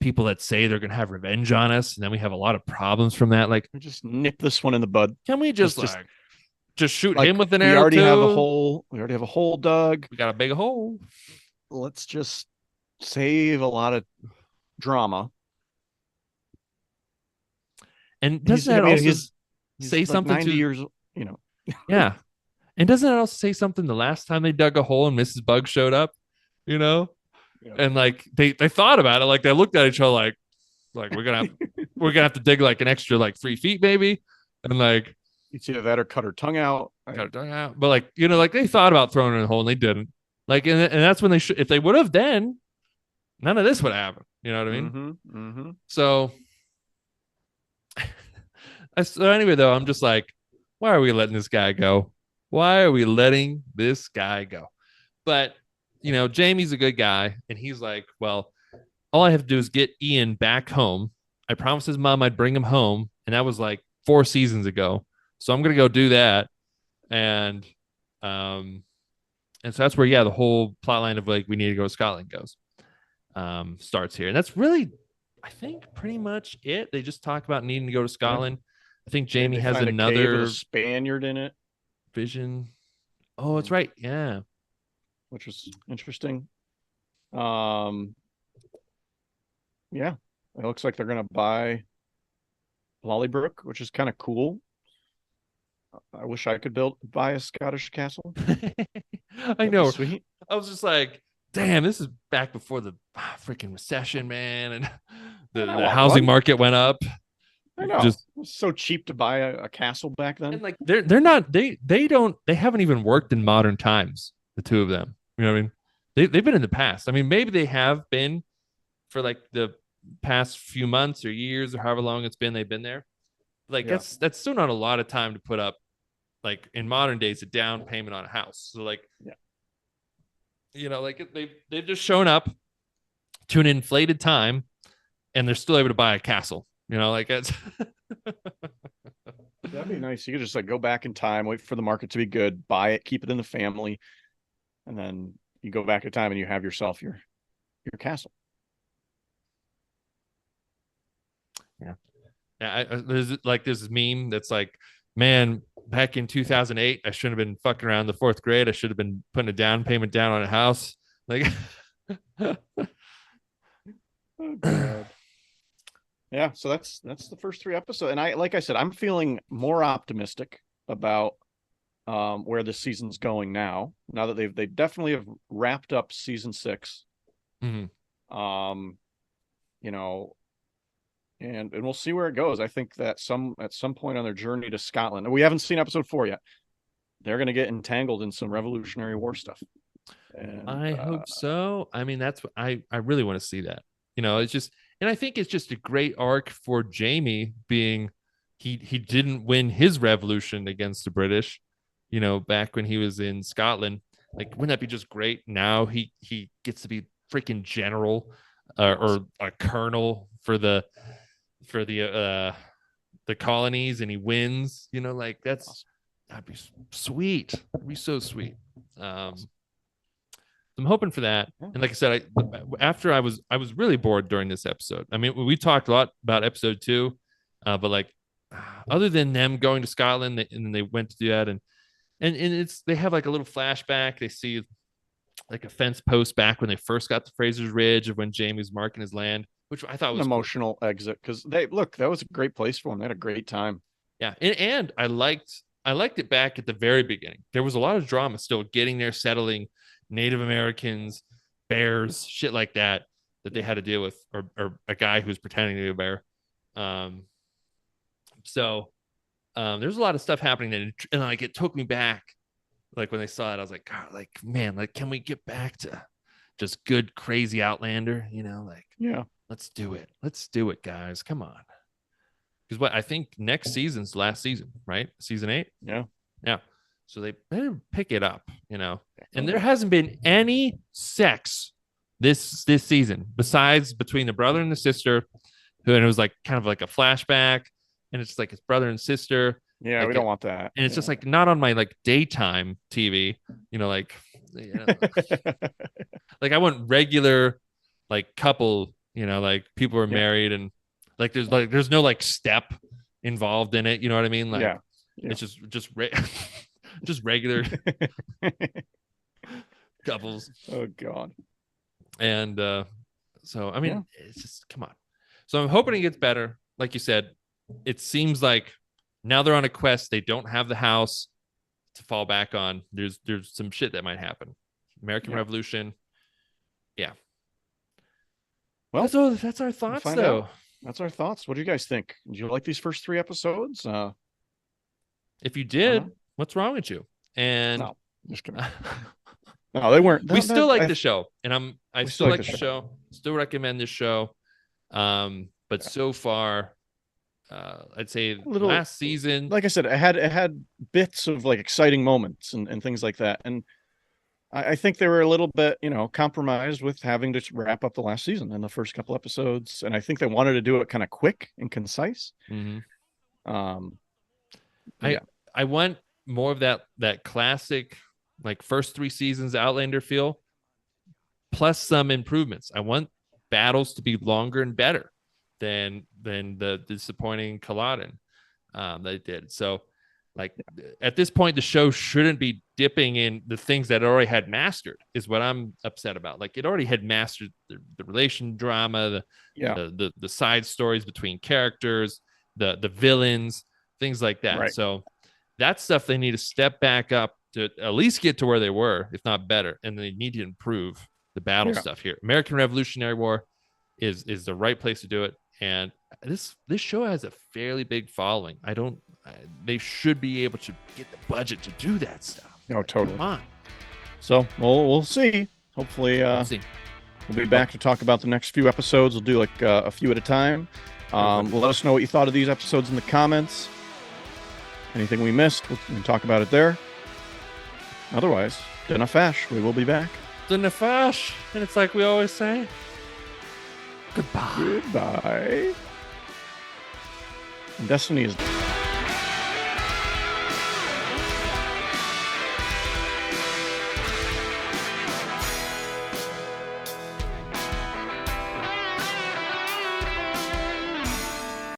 people that say they're gonna have revenge on us, and then we have a lot of problems from that? Like, just nip this one in the bud. Can we just shoot him with an arrow? We already have a hole dug. We got a big hole. Let's just save a lot of drama. And doesn't that also say something 90 to years, Yeah. And doesn't it also say something the last time they dug a hole and Mrs. Bug showed up, Yeah. And like they thought about it, like they looked at each other like we're gonna have to dig like an extra like 3 feet maybe, and like it's either that or cut her tongue out. But like like they thought about throwing her in the hole and they didn't. Like and that's when if they would have, then none of this would happen. You know what I mean? Mm-hmm, mm-hmm. So anyway, though, I'm just like, why are we letting this guy go? Why are we letting this guy go? But, Jamie's a good guy. And he's like, well, all I have to do is get Ian back home. I promised his mom I'd bring him home. And that was like 4 seasons ago. So I'm going to go do that. And so that's where, the whole plot line of like, we need to go to Scotland goes. Starts here. And that's really, I think, pretty much it. They just talk about needing to go to Scotland. Yeah. I think Jamie has another Spaniard in it. Vision. Oh, that's right. Yeah. Which was interesting. Yeah. It looks like they're gonna buy Lollybrook, which is kind of cool. I wish I could buy a Scottish castle. I know. Sweet. I was just like, damn, this is back before the freaking recession, man, and the housing market went up. I know. Just it was so cheap to buy a castle back then. And like they're not they haven't even worked in modern times, the two of them. You know what I mean? They've been in the past. I mean, maybe they have been for like the past few months or years or however long it's been they've been there. Like Yeah. that's still not a lot of time to put up, like in modern days, a down payment on a house. So like, Yeah. like they've just shown up to an inflated time, and they're still able to buy a castle. Like it's That'd be nice. You could just like go back in time, wait for the market to be good, buy it, keep it in the family, and then you go back in time and you have yourself your castle. yeah. There's this meme that's like, man, back in 2008, I shouldn't have been fucking around the fourth grade. I should have been putting a down payment down on a house. Like, Oh God. Yeah, so that's the first 3 episodes. And like I said, I'm feeling more optimistic about where this season's going now. Now that they definitely have wrapped up season 6. mm-hmm. You know, and we'll see where it goes. I think that at some point on their journey to Scotland, and we haven't seen episode 4 yet, they're going to get entangled in some Revolutionary War stuff. And I hope so. I mean, that's what I really want to see that. It's just, and I think it's just a great arc for Jamie being he didn't win his revolution against the British, back when he was in Scotland. Like, wouldn't that be just great? Now he gets to be freaking general or a colonel for the colonies, and he wins. Like that'd be sweet. It'd be so sweet. I'm hoping for that. And like I said, after I was really bored during this episode. I mean, we talked a lot about episode 2, but like, other than them going to Scotland, and then they went to do that, and it's they have like a little flashback. They see like a fence post back when they first got to Fraser's Ridge, of when Jamie was marking his land, which I thought was an emotional exit, because that was a great place for them. They had a great time. Yeah, and I liked it back at the very beginning. There was a lot of drama still getting there, settling Native Americans, bears, shit like that they had to deal with, or a guy who's pretending to be a bear. So there's a lot of stuff happening, and like it took me back. Like when they saw it, I was like, God, like, man, like, can we get back to just good, crazy Outlander? Like, yeah, let's do it, guys. Come on. Because I think next season's the last season, right? Season 8. Yeah. So they better pick it up, And there hasn't been any sex this season, besides between the brother and the sister, and it was like kind of like a flashback, and it's like his brother and sister. Yeah, like we don't want that. And it's just like not on my like daytime TV, like like I want regular like couple, like people are married, and like there's no like step involved in it. You know what I mean? Like it's just just regular couples. Oh God. And so I mean, it's just, come on. So I'm hoping it gets better. Like you said, it seems like now they're on a quest. They don't have the house to fall back on. There's some shit that might happen. American Revolution. Yeah. Well, that's our thoughts, though. That's our thoughts. What do you guys think? Did you like these first 3 episodes? If you did, what's wrong with you? And no, just kidding. No, they weren't. We still like the show, and I still like the show. Still recommend this show. But so far, I'd say last season, like I said, it had bits of like exciting moments and things like that, and I think they were a little bit, compromised with having to wrap up the last season in the first couple episodes, and I think they wanted to do it kind of quick and concise. Mm-hmm. I want more of that classic, like first 3 seasons Outlander feel, plus some improvements. I want battles to be longer and better than the disappointing Culloden they did. So like at this point, the show shouldn't be dipping in the things that it already had mastered, is what I'm upset about. Like it already had mastered the relation drama, the side stories between characters, the villains, things like that. Right. So that's stuff they need to step back up to at least get to where they were, if not better. And they need to improve the battle stuff here. American Revolutionary War is the right place to do it. And this show has a fairly big following. They should be able to get the budget to do that stuff. No, totally. Come on. So we'll see. Hopefully, we'll be back to talk about the next few episodes. We'll do like a few at a time. Let us know what you thought of these episodes in the comments. Anything we missed, we can talk about it there. Otherwise, Dana Fash, we will be back. Dana Fash, and it's like we always say, goodbye. Goodbye. And Destiny is